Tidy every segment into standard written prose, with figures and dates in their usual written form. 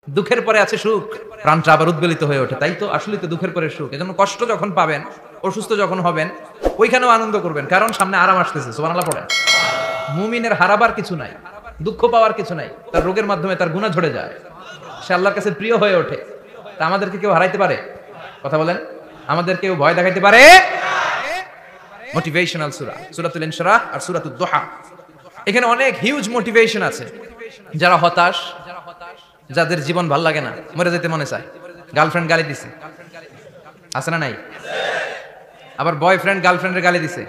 দুঃখের পরে আছে সুখ, প্রাণটা আবার উদ্বেলিত হয়ে ওঠে। তাই তো, আসলে তো দুঃখের পরে সুখ। এজন্য কষ্ট যখন পাবেন, অসুস্থ যখন হবেন, ওইখানেও আনন্দ করবেন, কারণ সামনে আরাম আসতেছে। সুবহানাল্লাহ পড়েন। মুমিনের হারাবার কিছু নাই, দুঃখ পাওয়ার কিছু নাই। তার রোগের মাধ্যমে তার গুনাহ ঝরে যায়, সে আল্লাহর কাছে প্রিয় হয়ে ওঠে। তা আমাদেরকে কেউ হারাইতে পারে? কথা বলেন, আমাদের কেউ ভয় দেখাইতে পারে? মোটিভেশনাল সূরা, সূরাতুল ইনশিরাহ আর সূরাতুদ দুহা। এখানে অনেক হিউজ মোটিভেশন আছে। যারা হতাশ, যাদের জীবন ভাল লাগে না, মরে যেতে মনে চায়, গার্লফ্রেন্ড গালি দিছে, আছে না নাই? আবার বয়ফ্রেন্ড গার্লফ্রেন্ডের গালি দিছে,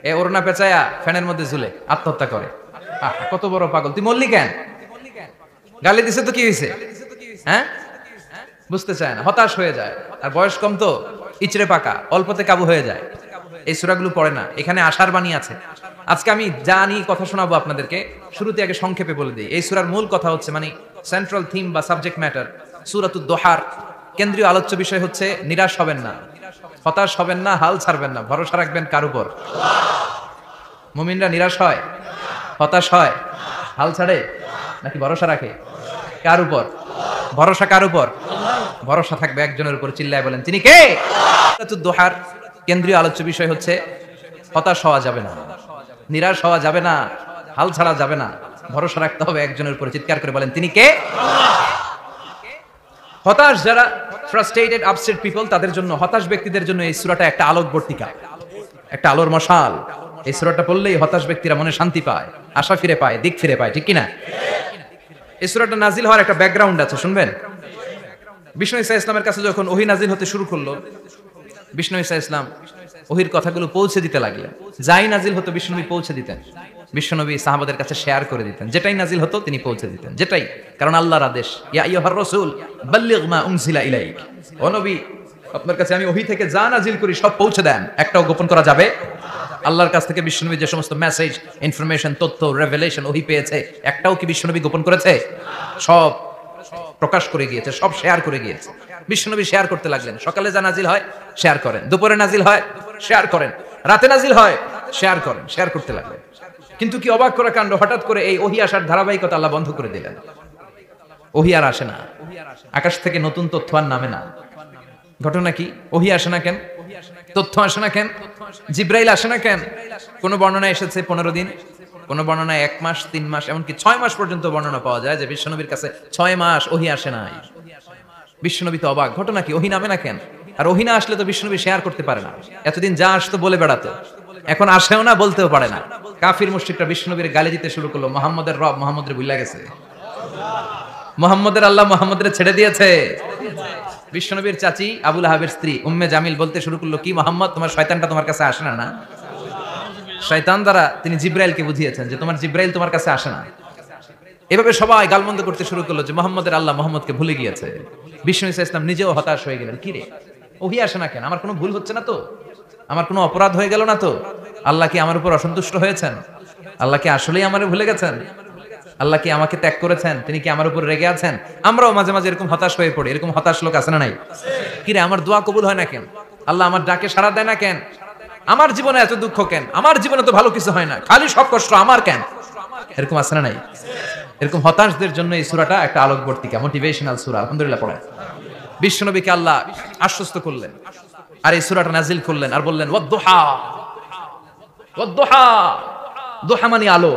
এ ওড়না পেঁচায়া ফ্যানের মধ্যে ঝুলে আত্মহত্যা করে। কত বড় পাগল, তুই মরলি কেন? গালি দিছে তো কি হয়েছে? হ্যাঁ, বুঝতে চায় না, হতাশ হয়ে যায়। আর বয়স কম তো, ইচড়ে পাকা, অল্পতে কাবু হয়ে যায়। এই সূরাগুলো পড়ে না। এখানে আশার বাণী আছে। আজকে আমি জানি কথা শোনাবো আপনাদেরকে, শুরুতে আগে সংক্ষেপে বলে দিই। এই সূরার মূল কথা হচ্ছে, মানে সেন্ট্রাল থিম বা সাবজেক্ট ম্যাটার, সূরাতুদ দুহার কেন্দ্রীয় আলোচ্য বিষয় হচ্ছে নিরাশ হবেন না, হতাশ হবেন না, হাল ছাড়বেন না, ভরসা রাখবেন কার উপর? মুমিনরা নিরাশ হয়, হতাশ হয়, হাল ছাড়ে নাকি ভরসা রাখে? কার উপর ভরসা? কার উপর ভরসা থাকবে? একজনের উপর। চিল্লায় বলেন, তিনি কে? সূরাতুদ দুহার কেন্দ্রীয় আলোচ্য বিষয় হচ্ছে হতাশ হওয়া যাবে না, নিরাশ হওয়া যাবে না, হাল ছাড়া যাবে না, ভরসা রাখতে হবে একজনের উপর। চিৎকার করে বলেন, তিনি কে? হতাশ যারা, ফ্রাস্ট্রেটেড আপসেট পিপল, তাদের জন্য, হতাশ ব্যক্তিদের জন্য এই সূরাটা একটা আলোকবর্তিকা, একটা আলোর মশাল। এই সূরাটা পড়লেই হতাশ ব্যক্তিরা মনে শান্তি পায়, আশা ফিরে পায়, দিক ফিরে পায়, ঠিক কিনা? এই সূরাটা নাজিল হওয়ার একটা ব্যাকগ্রাউন্ড আছে, শুনবেন। বিষ্ণু ঈসা ইসলামের কাছে যখন ওহী নাজিল হতে শুরু করলো, বিষ্ণু ঈসা ইসলাম ওহীর কথাগুলো পৌঁছে দিতে লাগলেন। যাই নাজিল হতো বিষ্ণুনবী পৌঁছে দিতেন, বিশ্বনবী সাহাবাদের কাছে শেয়ার করে দিতেন। যেটাই নাজিল হতো তিনি পৌঁছে দিতেন, যেটাই, কারণ আল্লাহর আদেশ, ইয়া আইয়ুহার রাসূল বাল্লিগ মা উনজিলা ইলাইক, ও নবী আপনার কাছে আমি ওহী থেকে যা নাজিল করি সব পৌঁছে দেন, একটাও গোপন করা যাবে? আল্লাহর কাছ থেকে বিশ্বনবী যে সমস্ত মেসেজ, ইনফরমেশন, তথ্য, রেভেলেশন ওহী পেয়েছে, একটাও কি বিশ্বনবী গোপন করেছে? সব প্রকাশ করে গিয়েছে, সব শেয়ার করে গিয়েছে। বিশ্বনবী শেয়ার করতে লাগলেন। সকালে যা নাজিল হয় শেয়ার করেন, দুপুরে নাজিল হয় শেয়ার করেন, রাতে নাজিল হয় শেয়ার করেন, শেয়ার করতে লাগলেন। কিন্তু কি অবাক করা কাণ্ড, হঠাৎ করে এই ওহী আসার ধারাবাহিকতা আল্লাহ বন্ধ করে দিলেন। ওহী আর আসে না, আকাশ থেকে নতুন তথ্য আর নামে না। ঘটনা কি? ওহী আসে না কেন? তথ্য আসে না কেন? জিব্রাইল আসে না কেন? কোন বর্ণনায় এসেছে 15 দিন, কোন বর্ণনায় 1 মাস, 3 মাস, এমনকি 6 মাস পর্যন্ত বর্ণনা পাওয়া যায় যে বিশ্বনবীর কাছে 6 মাস ওহী আসে নাই। বিশ্বনবী তো অবাক, ঘটনা কি? ওহী নামে না কেন? আর ওহী না আসলে তো বিশ্বনবী শেয়ার করতে পারে না। এতদিন যা আসতো বলে বেড়াতো, এখন আসেও না, বলতেও পারে না। কাফির মুশরিকরা বিশ্বনবীর গালি দিতে শুরু করলো, মুহাম্মদের রব মুহাম্মদের ভুলে গেছে, মুহাম্মদের আল্লাহ মুহাম্মদের ছেড়ে দিয়েছে। বিশ্বনবীর চাচি আবু লাহাবের স্ত্রী উম্মে জামিল বলতে শুরু করলো, কি মুহাম্মদ, তোমার শয়তানটা তোমার কাছে আসে না? না, শয়তান দ্বারা তিনি জিব্রাইলকে বুঝিয়েছেন যে তোমার জিব্রাইল তোমার কাছে আসে না। এভাবে সবাই গালমন্দ করতে শুরু করলো যে মুহাম্মদের আল্লাহ মুহাম্মদকে ভুলে গিয়েছে। বিষ্ণু ঈসা ইসলাম নিজেও হতাশ হয়ে গেলেন। কি রে, ওহী আসে না কেন? আমার কোনো ভুল হচ্ছে না তো? আমার কোনো অপরাধ হয়ে গেল না তো? আল্লাহ কি আমার উপর অসন্তুষ্ট হয়েছেন? আল্লাহ কি আসলেই আমারে ভুলে গেছেন? আল্লাহ কি আমাকে ত্যাগ করেছেন? তিনি কি আমার উপর রেগে আছেন? আমরাও মাঝে মাঝে এরকম হতাশ হয়ে পড়ি। এরকম হতাশ লোক আছে না নাই? কি রে, আমার দোয়া কবুল হয় না কেন? আল্লাহ আমার ডাকে সাড়া দেয় না কেন? আমার জীবনে এত দুঃখ কেন? আমার জীবনে তো ভালো কিছু হয় না, খালি সব কষ্ট আমার কেন? এরকম আছে না নাই? এরকম হতাশদের জন্য এই সূরাটা একটা আলোকবর্তিকা, মোটিভেশনাল সূরা। আলহামদুলিল্লাহ পড়েন। বিশ্বনবীকে আল্লাহ আশ্বস্ত করলেন আর এই সূরাটা নাজিল করলেন আর বললেন, ওয়াদ-দুহা, ওয়াদ-দুহা, দুহা মানে আলো,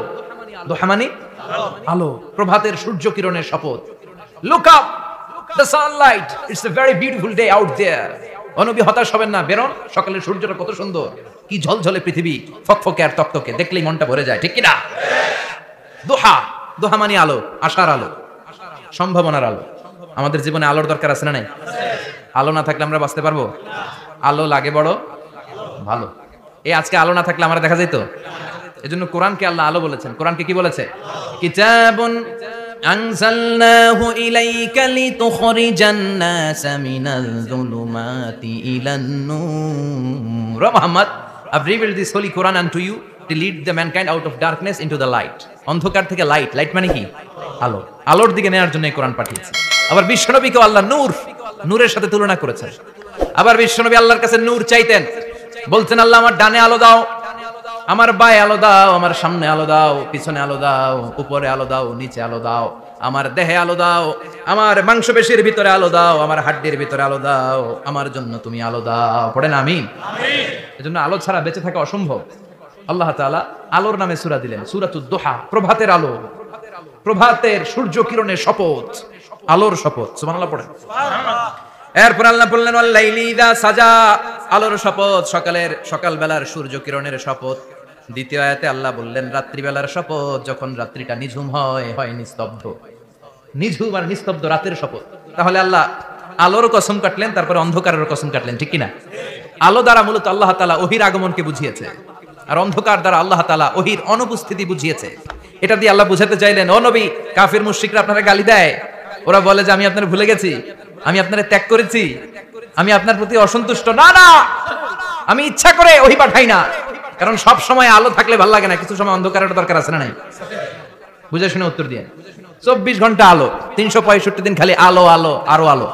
দুহা মানে আলো, প্রভাতের সূর্য কিরণের শপথ। Look up, the sunlight, it's a very beautiful day out there. ও নবী হতাশ হবেন না, বেরোন, সকালের সূর্যটা কত সুন্দর, কি ঝলঝলে পৃথিবী, ফকফকে আর তকতকে, দেখলেই মনটা ভরে যায়, ঠিক কি না? দুহা, দুহা মানে আলো, আশার আলো, সম্ভাবনার আলো। আমাদের জীবনে আলোর দরকার আছে না নাই? আলো না থাকলে আমরা বাঁচতে পারবো? আলো লাগে বড় ভালো। এই আজকে আলো না থাকলে আমরা দেখা যেত। এজন্য কোরআনকে আল্লাহ আলো বলেছেন। কোরআনকে কি বলেছে? কিতাবুন আনজালনাহু ইলাইকা লিতুখরিজান নাসা মিনাল যুলুমাতি ইলান নূর। Muhammad, I've revealed this holy Quran unto you to lead the mankind out of darkness into the light. অন্ধকার থেকে লাইট, লাইট মানে কি? আলো, আলোর দিকে নেওয়ার জন্য এই কোরআন পাঠিয়েছে। আবার বিশ্বনবীকে আল্লাহ নূর, নূরের সাথে তুলনা করেছেন। আবার বিশ্বনবী আল্লাহর কাছে নূর চাইতেন, বলতেন, আল্লাহ আমার ডানে আলো দাও, আমার বায়ে আলো দাও, আমার সামনে আলো দাও, পিছনে আলো দাও, উপরে আলো দাও, নিচে আলো দাও। আমার দেহে আলো দাও, আমার মাংসপেশির ভিতরে আলো দাও, আমার হাড্ডির ভিতরে আলো দাও, আমার জন্য তুমি আলো দাও। পড়েন আমিন। এজন্য আলো ছাড়া বেঁচে থাকা অসম্ভব। আল্লাহ তাআলা আলোর নামে সূরা দিলেন, সূরাতুদ দুহা, প্রভাতের আলো, প্রভাতের সূর্য কিরণের শপথ, আলোর শপথ। সুবহানাল্লাহ পড়েন। এরপর আল্লাহ বললেন ওয়াল লাইলি ইযা সাজা, আলোর শপথ, সকালবেলার সূর্য কিরণের শপথ। দ্বিতীয় আয়াতে আল্লাহ বললেন রাত্রিবেলার শপথ, যখন রাত্রিটা নিঝুম হয় নিস্তব্ধ, নিঝুম আর নিস্তব্ধ রাতের শপথ। তাহলে আল্লাহ আলোর কসম কাটলেন, তারপরে অন্ধকারের কসম কাটলেন, ঠিক কিনা? আলো দ্বারা মূলত আল্লাহ তাআলা ওহীর আগমনকে বুঝিয়েছে, আর অন্ধকার দ্বারা আল্লাহ তাআলা ওহীর অনুপস্থিতি বুঝিয়েছে। এটা দিয়ে আল্লাহ বুঝাতে চাইলেন, ও নবী, কাফির মুশরিকরা আপনারা গালি দেয়, ওরা বলে যে আমি আপনার ভুলে গেছি, আমি আপনারে ত্যাগ করেছি, আমি আপনার প্রতি অসন্তুষ্ট। না না, আমি ইচ্ছা করে ওহী পাঠাই না, কারণ সব সময় আলো থাকলে ভালো লাগে না, কিছু সময় অন্ধকারের দরকার আছে না নাই? বুঝে শুনে উত্তর দিয়ে। 24 ঘন্টা আলো, 365 দিন খালি আলো আলো আরো আলো।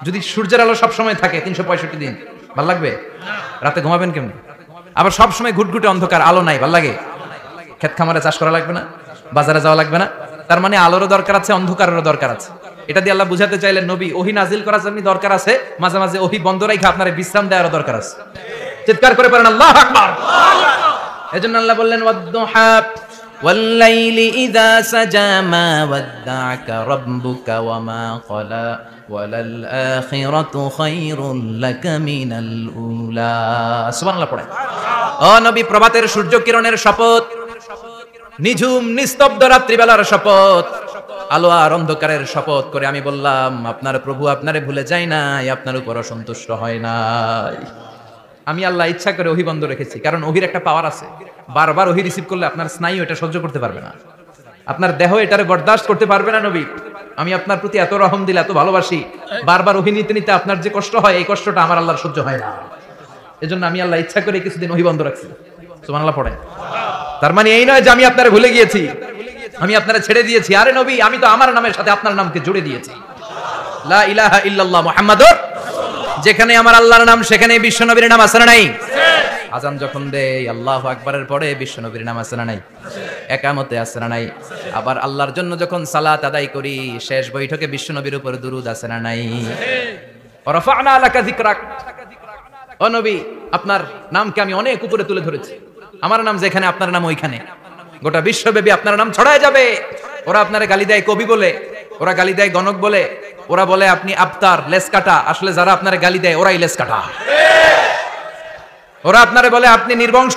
যদি সূর্যের আলো সব সময় থাকে 365 দিন, ভালো লাগবে? রাতে ঘুমাবেন কেমনে? আবার সব সময় ঘুটঘুটে অন্ধকার, আলো নাই, ভালো লাগে? ক্ষেত খামারে চাষ করা লাগবে না, বাজারে যাওয়া লাগবে না। তার মানে আলোরও দরকার আছে, অন্ধকারেরও দরকার আছে। এটা দিয়ে আল্লাহ বুঝাতে চাইলেন, নবী, ওহী নাজিল করার জন্য দরকার আছে, মাঝে মাঝে ওহী বন্ধ রাখা আপনার বিশ্রাম দেওয়ারও দরকার আছে। চিৎকার করে পড়েন আল্লাহু আকবার। এজন্য আল্লাহ বললেন ওয়াদ-দুহা ওয়াল লাইলি ইযা সাজা মা ওয়াদ্দা'কা রাব্বুকা ওয়া মা ক্বালা ওয়ালাল আখিরাতু খায়রুল লাকা মিনাল উলা। সুবহানাল্লাহ পড়েন। ও নবী, প্রভাতের সূর্য কিরণের শপথ, নিঝুম নিস্তব্ধ রাত্রিবেলার শপথ, আলো আর অন্ধকারের শপথ করে আমি বললাম, আপনার প্রভু আপনারে ভুলে যায় নাই, আপনার উপর অসন্তুষ্ট হয় নাই। আমি আল্লাহ ইচ্ছা করে ওহী বন্ধ রেখেছি, কারণ ওহীর একটা পাওয়ার আছে। বারবার ওহী রিসিভ করলে আপনার স্নায়ু এটা সহ্য করতে পারবে না, আপনার দেহ এটারে বরদাস্ত করতে পারবে না। নবী, আমি আপনার প্রতি এত রহম দিলে, এত ভালোবাসি, বারবার ওহী নিতে নিতে আপনার যে কষ্ট হয়, এই কষ্টটা আমার আল্লাহর সহ্য হয় না। এজন্য আমি আল্লাহ ইচ্ছা করে কিছুদিন ওহী বন্ধ রাখছি। সুবহানাল্লাহ পড়েন। তার মানে এই নয় যে আমি আপনারে ভুলে গিয়েছি, আমি আপনারে ছেড়ে দিয়েছি। আরে নবী, আমি তো আমার নামের সাথে আপনার নামকে জুড়ে দিয়েছি। লা ইলাহা ইল্লাল্লাহ মুহাম্মাদুর, যেখানে আমার আল্লাহর নাম সেখানে বিশ্ব নবীর নাম আছে না নাই? আজান যখন দেই আল্লাহু আকবারের পরে বিশ্ব নবীর নাম আছে না নাই? একামতে আছে না নাই? আবার আল্লাহর জন্য যখন সালাত আদায় করি, শেষ বৈঠকে বিশ্ব নবীর উপর দুরূদ আছে না নাই? রাফা'না লাকা যিকরাক, ও নবী, আপনার নামকে আমি অনেক উপরে তুলে ধরেছি। আমার নাম যেখানে, আপনার নাম ওইখানে। গোটা বিশ্বব্যাপী আপনার নাম ছড়ায় যাবে। ওরা আপনারে গালি দেয় কবি বলে, ওরা গালি দেয় গণক বলে, ওরা বলে আপনি আফতার, লেস কাটা। আসলে যারা আপনারে গালি দেয় ওরাই লেস কাটা। ওরা আপনারে বলে আপনি নির্বংশ,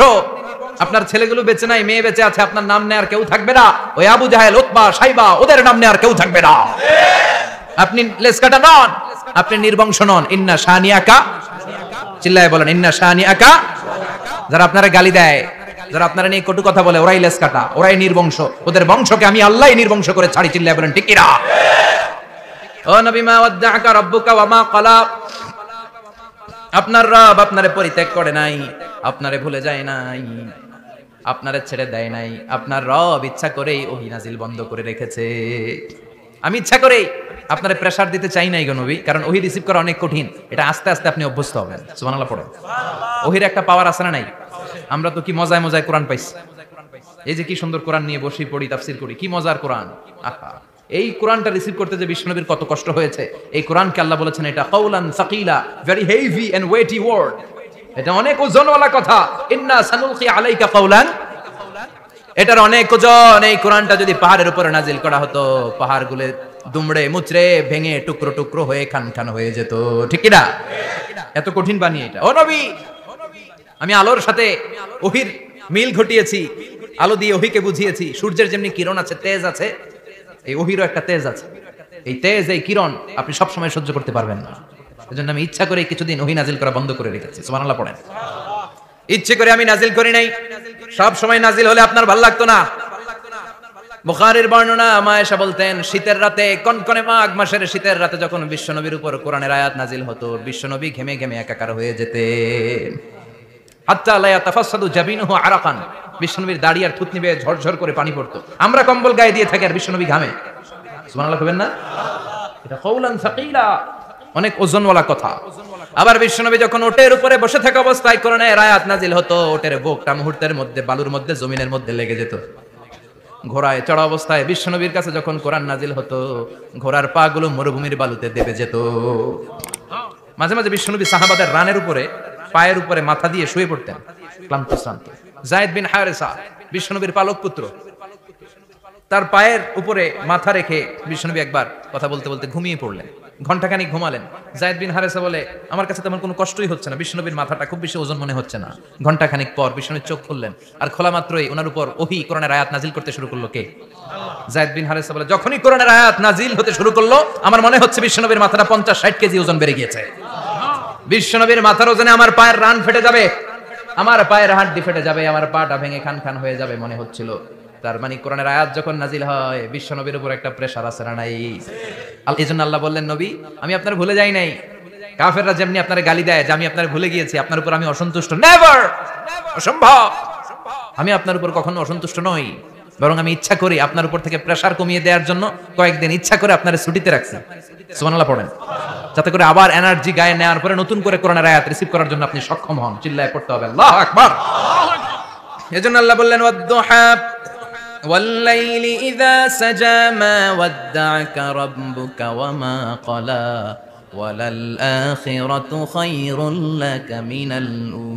আপনার ছেলেগুলো বেঁচে নাই, মেয়ে বেঁচে আছে, আপনার নাম নেয়ার কেউ থাকবে না। ওই আবু জাহেল, উতবা, সাইবা, ওদের নাম নেয়ার কেউ থাকবে না। আপনি লেস কাটা নন, আপনি নির্বংশ নন। ইন্না শানিয়াকা, চিল্লায় বলেন ইন্না শানিয়াকা। যারা আপনারে গালি দেয়, যারা আপনারা নিয়ে কটু কথা বলে, ওরাই লেস কাটা, ওরাই নির্বংশ। ওদের বংশকে আমি আল্লাহই নির্বংশ করে ছাড়ি। চিল্লায় বলেন ঠিক কিনা? ও নবী, মা ওয়াদ্দা'কা রাব্বুকা ওয়া মা ক্বালা, আপনার রব আপনারে পরিত্যাগ করে নাই, আপনারে ভুলে যায় নাই, আপনারে ছেড়ে দেয় নাই। আপনার রব ইচ্ছা করেই ওহী নাজিল বন্ধ করে রেখেছে। আমি ইচ্ছা করেই আপনারে প্রেসার দিতে চাই নাই গো নবী, কারণ ওহী রিসিভ করা অনেক কঠিন। এটা আস্তে আস্তে আপনি অভ্যস্ত হবেন। সুবহানাল্লাহ পড়েন। ওহীর একটা পাওয়ার আছে না নাই? আমরা তো কি মজায় মজায় কোরআন পাইছি। এই যে কি সুন্দর কোরআন নিয়ে বসি, পড়ি, তাফসীর করি, কি মজার কোরআন। আহা, এই কোরআনটা রিসিভ করতে যে বিশ্বনবীর কত কষ্ট হয়েছে। এই কোরআনকে আল্লাহ বলেছেন এটা কাওলান সাকিলা, very heavy and weighty word, এটা অনেক ওজনওয়ালা কথা। ইন্না সানুলকি আলাইকা কাওলান, এটার অনেক ওজন। এই কোরআনটা যদি পাহাড়ের উপরে নাজিল করা হতো, পাহাড়গুলো দুমড়ে মুচড়ে ভেঙে টুকরো টুকরো হয়ে খান খান হয়ে যেত, ঠিক কি না? এত কঠিন বানিয়ে এটা। ও নবী, আমি আলোর সাথে ওহীর মিল ঘটিয়েছি, আলো দিয়ে ওহীকে বুঝিয়েছি। সূর্যের যেমনি কিরণ আছে, তেজ আছে, এই ওহীরও একটা তেজ আছে। এই তেজ, এই কিরণ আপনি সব সময় সহ্য করতে পারবেন না। এজন্য আমি ইচ্ছা করে কিছুদিন ওহী নাজিল করা বন্ধ করে রেখেছি। সুবহানাল্লাহ পড়েন। ইচ্ছে করে আমি নাজিল করি নাই। সব সময় নাজিল হলে আপনার ভালো লাগতো না। বুখারীর বর্ণনা, মা আয়েশা বলতেন, শীতের রাতে, কনকনে মাঘ মাসের শীতের রাতে যখন বিশ্বনবীর উপর কোরআনের আয়াত নাজিল হতো, বিশ্বনবী ঘেমে ঘেমে একাকার হয়ে যেতেন। হাত্তা লা ইয়াতাফাসসাদু জাবিনুহু আরাকান, বিশ্বনবীর দাড়ি আর থুতনি বেয়ে ঝরঝর করে পানি পড়তো। আমরা কম্বল গায়ে দিয়ে থাকি আর বিশ্বনবী ঘামে। সুবহানাল্লাহ কইবেন না? এটা কাওলান সাকিলা, অনেক ওজনওয়ালা কথা। আবার বিশ্বনবী যখন ওটের উপরে বসে থাকা অবস্থায় কোরআনের আয়াত নাজিল হতো, ওটের বুকটা মুহূর্তের মধ্যে বালুর মধ্যে, জমিনের মধ্যে লেগে যেত। ঘোড়ায় চড়া অবস্থায় বিশ্বনবীর কাছে যখন কোরআন নাজিল হতো, ঘোড়ার পা গুলো মরুভূমির বালুতে দেবে যেত। মাঝে মাঝে বিশ্বনবী সাহাবাদের রানের উপরে, পায়ের উপরে মাথা দিয়ে শুয়ে পড়তেন ক্লান্ত শ্রান্ত। যায়েদ বিন হারেসা বিশ্বনবীর পালক পুত্র, তার পায়ের উপরে মাথা রেখে বিশ্বনবী একবার কথা বলতে বলতে ঘুমিয়ে পড়লেন, ঘন্টাখানিক ঘুমালেন। যায়েদ বিন হারেসা বলে, আমার কাছে তেমন কোনো কষ্টই হচ্ছে না, বিশ্বনবীর মাথাটা খুব বেশি ওজন মনে হচ্ছে না। ঘন্টাখানিক পর বিশ্বনবীর চোখ খুললেন, আর খোলা মাত্রই ওনার উপর ওহী কোরআনের আয়াত নাজিল করতে শুরু করলো। কে? যায়েদ বিন হারেসা বলে, যখনই কোরআনের আয়াত নাজিল হতে শুরু করলো, আমার মনে হচ্ছে বিশ্বনবীর মাথাটা 50-60 কেজি ওজন বেড়ে গিয়েছে। বিশ্বনবীর মাথার ওজনে আমার পায়ের রান ফেটে যাবে, আমার পায়ের হাড়ি ফেটে যাবে, আমার পাটা ভেঙে খান খান হয়ে যাবে মনে হচ্ছিল। তার মানে কোরআনের আয়াত যখন নাজিল হয়, বিশ্বনবীর উপর একটা প্রেসার আছে না নাই? এইজন্য আল্লাহ বললেন, নবী আমি আপনার ভুলে যাই নাই। কাফেররা যেমনি আপনার গালি দেয় যে আমি আপনার ভুলে গিয়েছি, আপনার উপর আমি অসন্তুষ্ট, নেভার, অসম্ভব। আমি আপনার উপর কখনো অসন্তুষ্ট নই, বরং আমি ইচ্ছা করি আপনার উপর থেকে প্রেসার কমিয়ে দেওয়ার জন্য কয়েকদিন ইচ্ছা করে আপনার ছুটিতে রাখছি। সুবহানাল্লাহ পড়েন, যাতে করে আবার এনার্জি গায়ে নেওয়ার পরে নতুন করে কোরআনের আয়াত রিসিভ করার জন্য আপনি সক্ষম হন। চিল্লায় পড়তে হবে আল্লাহু আকবার। এজন্য আল্লাহ বললেন, ওয়াদ-দুহা ওয়াল-লাইলি ইযা সাজা মা ওয়াদ্দা'আকা রাব্বুকা ওয়া মা ক্বালা ওয়ালাল আখিরাতু খায়রুল লাকা মিনাল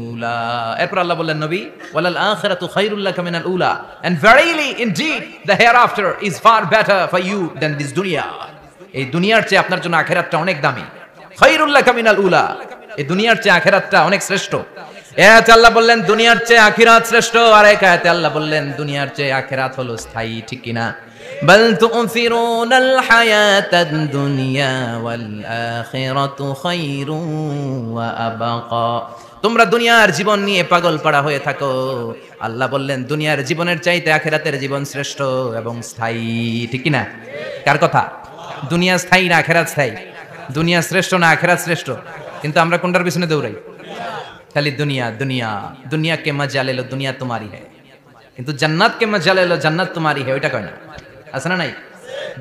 উলা। এরপর আল্লাহ বললেন, নবী ওয়ালাল আখিরাতু খায়রুল লাকা মিনাল উলা, and verily indeed the hereafter is far better for you than this dunya. এই দুনিয়ার চেয়ে আপনার জন্য আখিরাতটা অনেক দামি। খায়রুল লাকা মিনাল উলা, এই দুনিয়ার চেয়ে আখিরাতটা অনেক শ্রেষ্ঠ। এতে আল্লাহ বললেন দুনিয়ার চেয়ে আখিরাত শ্রেষ্ঠ, আর এক আয়াতে আল্লাহ বললেন দুনিয়ার চেয়ে আখিরাত হলো স্থায়ী। ঠিক কি না? বাল তু'থিরুনাল হায়াতাদ দুনিয়া ওয়াল আখিরাতু খায়রুন ওয়া আবকা। তোমরা দুনিয়ার জীবন নিয়ে পাগল পাড়া হয়ে থাকো, আল্লাহ বললেন দুনিয়ার জীবনের চাইতে আখিরাতের জীবন শ্রেষ্ঠ এবং স্থায়ী। ঠিক কি না? কার কথা? দুনিয়া স্থায়ী না আখিরাত স্থায়ী? দুনিয়া শ্রেষ্ঠ না আখিরাত শ্রেষ্ঠ? কিন্তু আমরা কোনটার পিছনে দৌড়াই? খালি দুনিয়া দুনিয়া। দুনিয়া কে মজা লে লো, দুনিয়া তোমারি হ্যায়, কিন্তু জান্নাত কে মজা লে লো, জান্নাত তোমারি হ্যায়, ওইটা কয় না? আছে না নাই?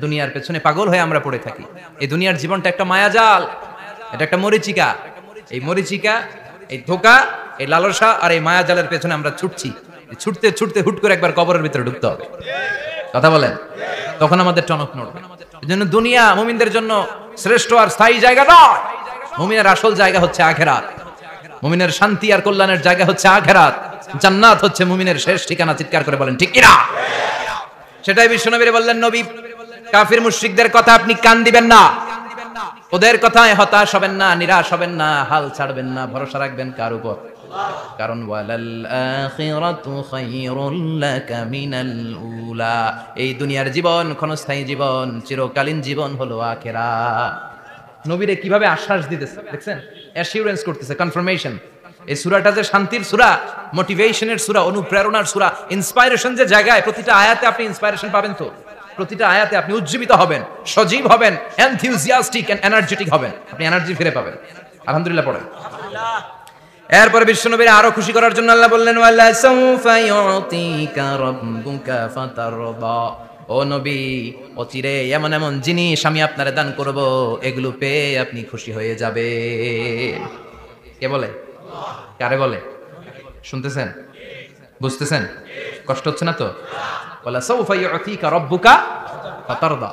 দুনিয়ার পেছনে পাগল হয়ে আমরা পড়ে থাকি। এই দুনিয়ার জীবনটা একটা মায়াজাল, এটা একটা মরিচিকা। এই মরিচিকা, এই ধোঁকা, এই লালসা আর এই মায়াজালের পেছনে আমরা ছুটছি। ছুটতে ছুটতে হুট করে একবার কবরের ভিতরে ঢুকতে হবে। কথা বলেন, তখন আমাদের টনক নড়বে। এজন্য দুনিয়া মুমিনদের জন্য শ্রেষ্ঠ আর স্থায়ী জায়গা নয়। মুমিনের আসল জায়গা হচ্ছে আখিরাত। মুমিনের শান্তি আর কল্যাণের জায়গা হচ্ছে আখিরাত। জান্নাত হচ্ছে মুমিনের শেষ ঠিকানা। চিৎকার করে বলেন ঠিক কিনা? সেটাই বিশ্বনবী বললেন, নবী কাফির মুশরিকদের কথা আপনি কান দিবেন না, ওদের কথায় হতাশ হবেন না, নিরাশ হবেন না, হাল ছাড়বেন না, ভরসা রাখবেন কার উপর? কারণ ওয়ালাল আখিরাতু খায়রুল লাকা মিনাল উলা, এই দুনিয়ার জীবন ক্ষণস্থায়ী জীবন, চিরকালীন জীবন হলো আখিরাত। নবীরে কিভাবে আশ্বাস দিতেছে দেখছেন, অ্যাসিউরেন্স করতেছে, কনফার্মেশন। এই সূরাটা যে শান্তির সূরা, মোটিভেশনের সূরা, অনুপ্রেরণার সূরা, ইন্সপাইরেশন যে জায়গায়, প্রতিটা আয়াতে আপনি ইন্সপাইরেশন পাবেন। তো প্রতিটা আয়াতে আপনি উজ্জীবিত হবেন, সজীব হবেন, এনথিউজিয়াস্টিক এন্ড এনার্জেটিক হবেন, আপনি এনার্জি ফিরে পাবেন। আলহামদুলিল্লাহ পড়েন। এরপর বিশ্বনবীর আরো খুশি করার জন্য আল্লাহ বললেন, ওয়ালা সাউফা ইউতিকা রাব্বুকা ফাতারদা। ও নবী, অচিরে এমন এমন জিনিস আমি আপনারে দান করব, এগুলো পেয়ে আপনি খুশি হয়ে যাবে। কে বলে? কারে বলে? শুনতেছেন? বুঝতেছেন? কষ্ট হচ্ছে না তো? ওয়ালা সাউফা ইউতিকা রাব্বুকা ফাতারদা।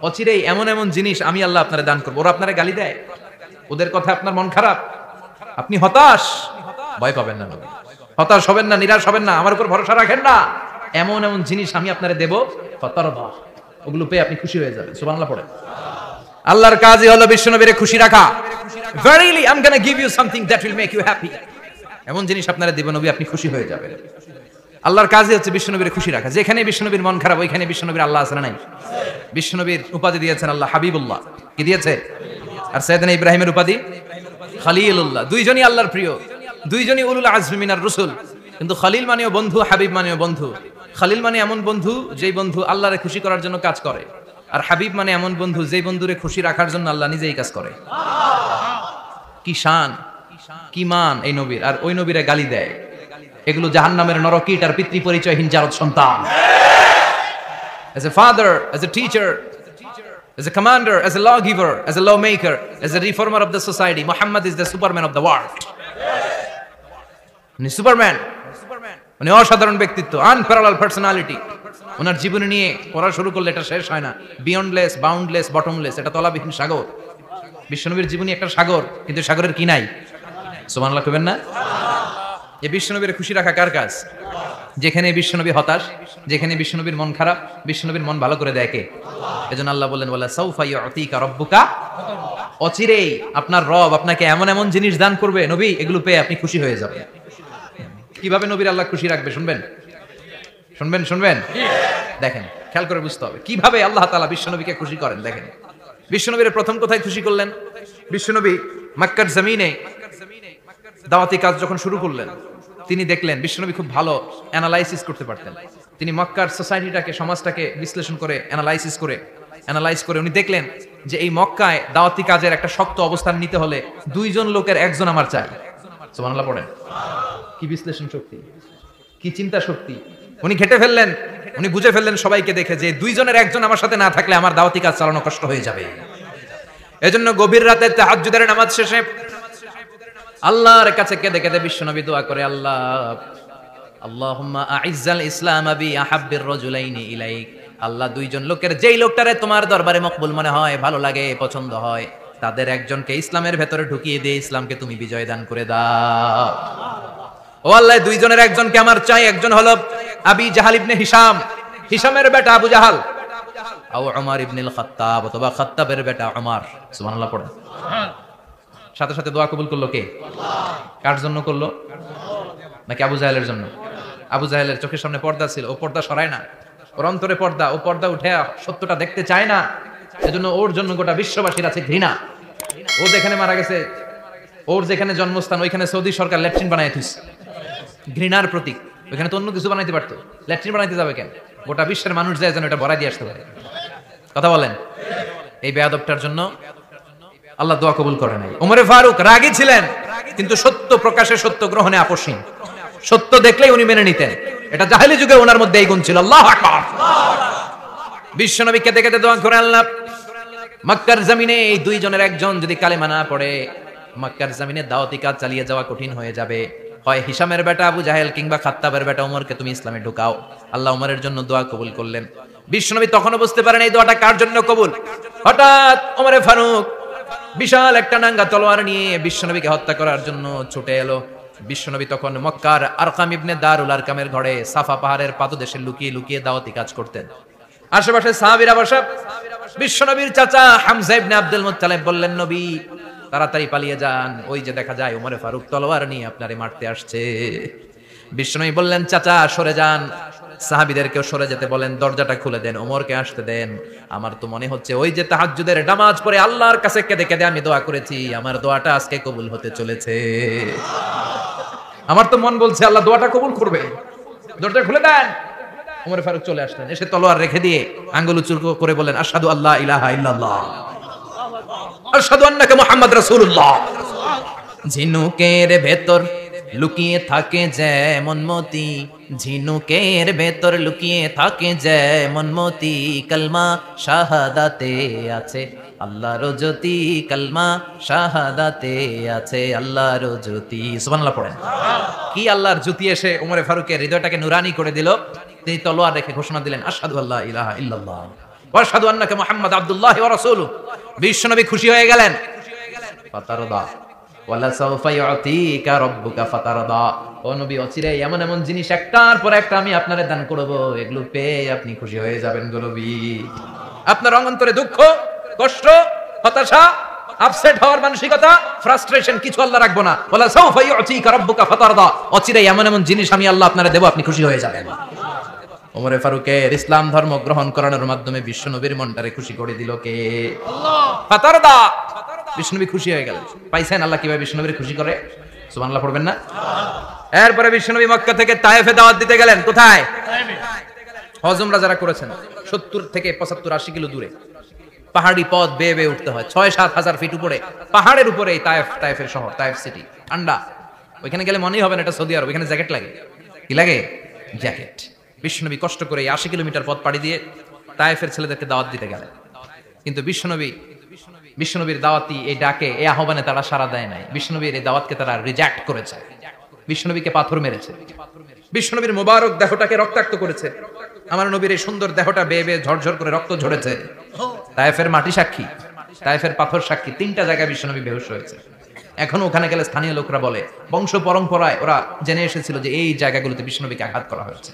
অচিরে এমন এমন জিনিস আমি আল্লাহ আপনারে দান করব। ওরা আপনারে গালি দেয়, ওদের কথা আপনার মন খারাপ, আপনি হতাশ, ভয় পাবেন না নবী, হতাশ হবেন না, নিরাশ হবেন না, আমার উপর ভরসা রাখেন না। এমন এমন জিনিস আমি আপনারে দেব, ফাতারদা, ওগুলো পেয়ে আপনি খুশি হয়ে যাবেন। সুবহানাল্লাহ পড়ে। আল্লাহর কাজই হলো বিশ্বনবীরে খুশি রাখা। Verily I'm going to give you something that will make you happy. এমন জিনিস আপনারা দেব নবী, আপনি খুশি হয়ে যাবেন। আল্লাহর কাজই হচ্ছে বিশ্বনবীরে খুশি রাখা। যেখানে বিশ্বনবীর মন খারাপ, ওইখানে বিশ্বনবীর আল্লাহ আছে না নাই? বিশ্বনবীর উপাধি দিয়েছেন আল্লাহ হাবিবুল্লাহ। কি দিয়েছে? আর সাইয়েদনা ইব্রাহিমের উপাধি খলিলুল্লাহ। দুইজনই আল্লাহর প্রিয়, দুইজনই উলুল আজমি মিনার রাসূল। কিন্তু খলিল মানেও বন্ধু, হাবিব মানেও বন্ধু। খলিল মানে এমন বন্ধু যেই বন্ধু আল্লাহরে খুশি করার জন্য কাজ করে, আর হাবিব মানে এমন বন্ধু যেই বন্ধুরে খুশি রাখার জন্য আল্লাহ নিজেই কাজ করে। কি শান, কি মান এই নবীর! আর ওই নবীরে গালি দেয়, এগুলো জাহান্নামের নরকীট আর পিতৃ পরিচয়হীন জারদ সন্তান। As a father, as a teacher, as a commander, as a lawgiver, as a lawmaker, as a reformer of the society, Muhammad is the Superman of the world. উনি সুপারম্যান, উনি অসাধারণ ব্যক্তিত্ব, আনপ্যারালাল পার্সোনালিটি। ওনার জীবনী নিয়ে পড়া শুরু করলে এটা শেষ হয় না। বিয়ন্ডলেস, বাউন্ডলেস, বটমলেস, এটা তলাবিহীন সাগর। বিশ্বনবীর জীবনী একটা সাগর, কিন্তু সাগরের কি নাই? সুবহানাল্লাহ কইবেন না? এই বিশ্বনবীর খুশি রাখা কার কাজ? যেখানে বিশ্বনবী হতাশ, যেখানে বিশ্বনবীর মন খারাপ, বিশ্বনবীর মন ভালো করে দেয় কে? এজন্য আল্লাহ বললেন ওয়ালা সাউফা ইউতিকা রাব্বুকা, অচিরেই আপনার রব আপনাকে এমন এমন জিনিস দান করবে নবী, এগুলো পেয়ে আপনি খুশি হয়ে যাবেন। কিভাবে নবীর আল্লাহ খুশি রাখবে শুনবেন? শুনবেন? দেখেন, খেয়াল করে বুঝতে হবে কিভাবে আল্লাহ তাআলা বিশ্বনবীকে খুশি করেন। দেখেন, বিশ্বনবীর প্রথম কোথায় খুশি করলেন? বিশ্বনবী মক্কার জমিনে দাওয়াতি কাজ যখন শুরু করলেন, তিনি দেখলেন বিশ্বনবী খুব ভালো অ্যানালাইসিস করতে পারতেন। তিনি মক্কার সোসাইটিটাকে, সমাজটাকে বিশ্লেষণ করে অ্যানালাইজ করে উনি দেখলেন যে এই মক্কায় দাওয়াতি কাজের একটা শক্ত অবস্থান নিতে হলে দুইজন লোকের একজন আমার চাই। সুবহানাল্লাহ পড়েন। কি বিশ্লেষণ শক্তি, কি চিন্তা শক্তি! উনি ঘেটে ফেললেন, উনি বুঝে ফেললেন সবাইকে দেখে যে দুইজনের একজন আমার সাথে না থাকলে আমার দাওয়াতি কাজ চালানো কষ্ট হয়ে যাবে। এজন্য গভীর রাতে তাহাজ্জুদের নামাজ শেষে আল্লাহর কাছে কেঁদে কেঁদে বিশ্বনবী দোয়া করে, আল্লাহ আল্লাহুম্মা আইজ্জাল ইসলাম বি আহাব্বির রাজুলাইনি ইলাইক। আল্লাহ, দুইজন লোকের যেই লোকটারে তোমার দরবারে মকবুল মনে হয়, ভালো লাগে, পছন্দ হয়, তাদের একজনকে ইসলামের ভেতরে ঢুকিয়ে দিয়ে ইসলামকে তুমি বিজয় দান করে দাও। ও আল্লাহ, দুইজনের একজনকে আমার চাই। একজন হলো আবি জাহাল ইবনে হিশাম, হিশামের বেটা আবু জাহাল, আও উমর ইবনুল খাত্তাব, অথবা খাত্তাবের বেটা উমর। সুবহানাল্লাহ পড়েন। সাথে সাথে দোয়া কবুল করলো কে? কার জন্য করলো? নাকি আবু জাহেলের জন্য? আবু জাহেলের চোখের সামনে পর্দা ছিল, ও পর্দা সরায় না। ওর অন্তরে পর্দা, ও পর্দা উঠে সত্যটা দেখতে চায় না। এজন্য ওর জন্য গোটা বিশ্ববাসীর আছে ঘৃণা। ও যেখানে মারা গেছে, ওর যেখানে জন্মস্থান, ওইখানে সৌদি সরকার ল্যাট্রিন বানায় দিচ্ছে। ঘৃণার প্রতীক। ওইখানে তো অন্য কিছু বানাইতে পারতো, ল্যাট্রিন বানাইতে যাবে কেন? গোটা বিশ্বের মানুষ যায় যেন এটা ভরাই দিয়ে আসতে পারে। কথা বলেন। এই বেয়াদবটার জন্য আল্লাহ দোয়া কবুল করে নাই। ওমরে ফারুক রাগী ছিলেন, কিন্তু সত্য প্রকাশে, সত্য গ্রহণে আপোষহীন। সত্য দেখলেই উনি মেনে নিতেন। এটা জাহেলি যুগে ওনার মধ্যে এই গুণ ছিল। আল্লাহু আকবার। বিশ্বনবী কেঁদে কেঁদে দোয়া করে, আল্লাহ মক্কার জমিনে এই দুইজনের একজন যদি কালেমা না পড়ে, মক্কার জমিনে দাওয়াতি কাজ চালিয়ে যাওয়া কঠিন হয়ে যাবে। হয় হিশামের বেটা আবু জাহেল কিংবা খাত্তাবের বেটা ওমরকে তুমি ইসলামে ঢুকাও। আল্লাহ ওমরের জন্য দোয়া কবুল করলেন। বিশ্বনবী তখনও বুঝতে পারেন এই দোয়াটা কার জন্য কবুল। হঠাৎ ওমরে ফারুক বিশাল একটা নাঙ্গা তলোয়ার নিয়ে বিশ্বনবীকে হত্যা করার জন্য ছুটে এলো। বিশ্বনবী তখন মক্কার আরকাম ইবনে দারুল আরকামের ঘরে সাফা পাহাড়ের পাদদেশে লুকিয়ে লুকিয়ে দাওয়াতি কাজ করতেন। আশেপাশে সাহাবীরা বসা। বিশ্বনবীর চাচা হামজা ইবনে আব্দুল মুত্তালিব বললেন, নবী তাড়াতাড়ি পালিয়ে যান, ওই যে দেখা যায় ওমরে ফারুক তলোয়ার নিয়ে আপনারে মারতে আসছে। বিশ্বনবী বললেন, চাচা সরে যান, সাহাবীদেরকেও সরে যেতে বলেন, দরজাটা খুলে দেন, ওমরকে আসতে দেন। আমার তো মনে হচ্ছে ওই যে তাহাজ্জুদের নামাজ পড়ে আল্লাহর কাছে কেঁদে কেঁদে আমি দোয়া করেছি, আমার দোয়াটা আজকে কবুল হতে চলেছে। আমার তো মন বলছে আল্লাহ দোয়াটা কবুল করবে। দরজা খুলে দেন। ওমর ফারুক চলে আসলেন, এসে তলোয়ার রেখে দিয়ে আঙ্গুল উঁচু করে বলেন, আশহাদু আল্লা ইলাহা ইল্লাল্লাহ, আশহাদু আন্নাকা মুহাম্মদ রাসূলুল্লাহ। ঝিনুকের ভেতর লুকিয়ে থাকে যেমন মতি, ঝিনুকের ভেতর লুকিয়ে থাকে যেমন মতি, কালমা শাহাদাতে আছে আল্লাহর জ্যোতি, কালমা শাহাদাতে আছে আল্লাহর জ্যোতি। সুবহানাল্লাহ পড়েন। কি আল্লাহর জ্যোতি এসে ওমরে ফারুকের হৃদয়টাকে নুরানি করে দিল। তিনি তলোয়ার রেখে ঘোষণা দিলেন, আশহাদু আল্লা ইলাহা ইল্লাল্লাহ ওয়া আশহাদু আন্নাকা মুহাম্মদ আব্দুল্লাহি ওয়া রাসূলুহু। বিশ্বনবী খুশি হয়ে গেলেন। ফাতারদা ওয়ালা সাউফা ইউতিকা রাব্বুকা ফাতারদা। ও নবী, অচিরেই এমন এমন জিনিস একটার পর একটা আমি আপনারে দান করব, এগুলো পেয়ে আপনি খুশি হয়ে যাবেন গো নবী। আপনার অন্তরে দুঃখ, কষ্ট, হতাশা, আপসেট হওয়ার মানসিকতা, ফ্রাস্ট্রেশন কিছু আল্লাহ রাখবো না। ওয়ালা সাউফা ইউতিকা রাব্বুকা ফাতারদা। অচিরেই এমন এমন জিনিস আমি আল্লাহ আপনারে দেব, আপনি খুশি হয়ে যাবেন। ওমরে ফারুকের ইসলাম ধর্ম গ্রহণ করানোর মাধ্যমে বিশ্বনবীর মনটারে খুশি করে দিল কে? আল্লাহ। ফাতারদা। বিশ্বনবী খুশি হয়ে গেলেন। পাইছেন আল্লাহ কিভাবে বিশ্বনবীর খুশি করে? সুবহানাল্লাহ পড়বেন না? এরপরে বিশ্বনবী মক্কা থেকে তায়েফে দাওয়াত দিতে গেলেন। কোথায়? হজ উমরা যারা করেছেন 70 থেকে 75 80 কিলো দূরে পাহাড়ি পথ বেয়ে বেয়ে উঠতে হয়। 6-7 হাজার ফিট উপরে পাহাড়ের উপরে এই তায়েফের শহর, তায়েফ সিটি। ঠান্ডা। ওইখানে গেলে মনেই হবে না এটা সৌদি আরব। ওইখানে জ্যাকেট লাগে। কি লাগে? জ্যাকেট। বিশ্বনবী কষ্ট করে 80 কিলোমিটার পথ পাড়ি দিয়ে তায়েফের ছেলেদেরকে দাওয়াত দিতে গেলেন। কিন্তু বিশ্বনবীর দাওয়াতি এই ডাকে, এই আহ্বানে তারা সাড়া দেয় নাই। বিশ্বনবীর এই দাওয়াতকে তারা রিজেক্ট করেছে। বিশ্বনবীকে পাথর মেরেছে। বিশ্বনবীর মোবারক দেহটাকে রক্তাক্ত করেছে। আমার নবীর এই সুন্দর দেহটা বেয়ে বেয়ে ঝরঝর করে রক্ত ঝরেছে। তায়েফের মাটি সাক্ষী, তায়েফের পাথর সাক্ষী, 3টা জায়গায় বিশ্বনবী বেহুশ হয়েছে। এখনো ওখানে গেলে স্থানীয় লোকরা বলে, বংশ পরম্পরায় ওরা জেনে এসেছিল যে এই জায়গাগুলোতে বিশ্বনবীকে আঘাত করা হয়েছে।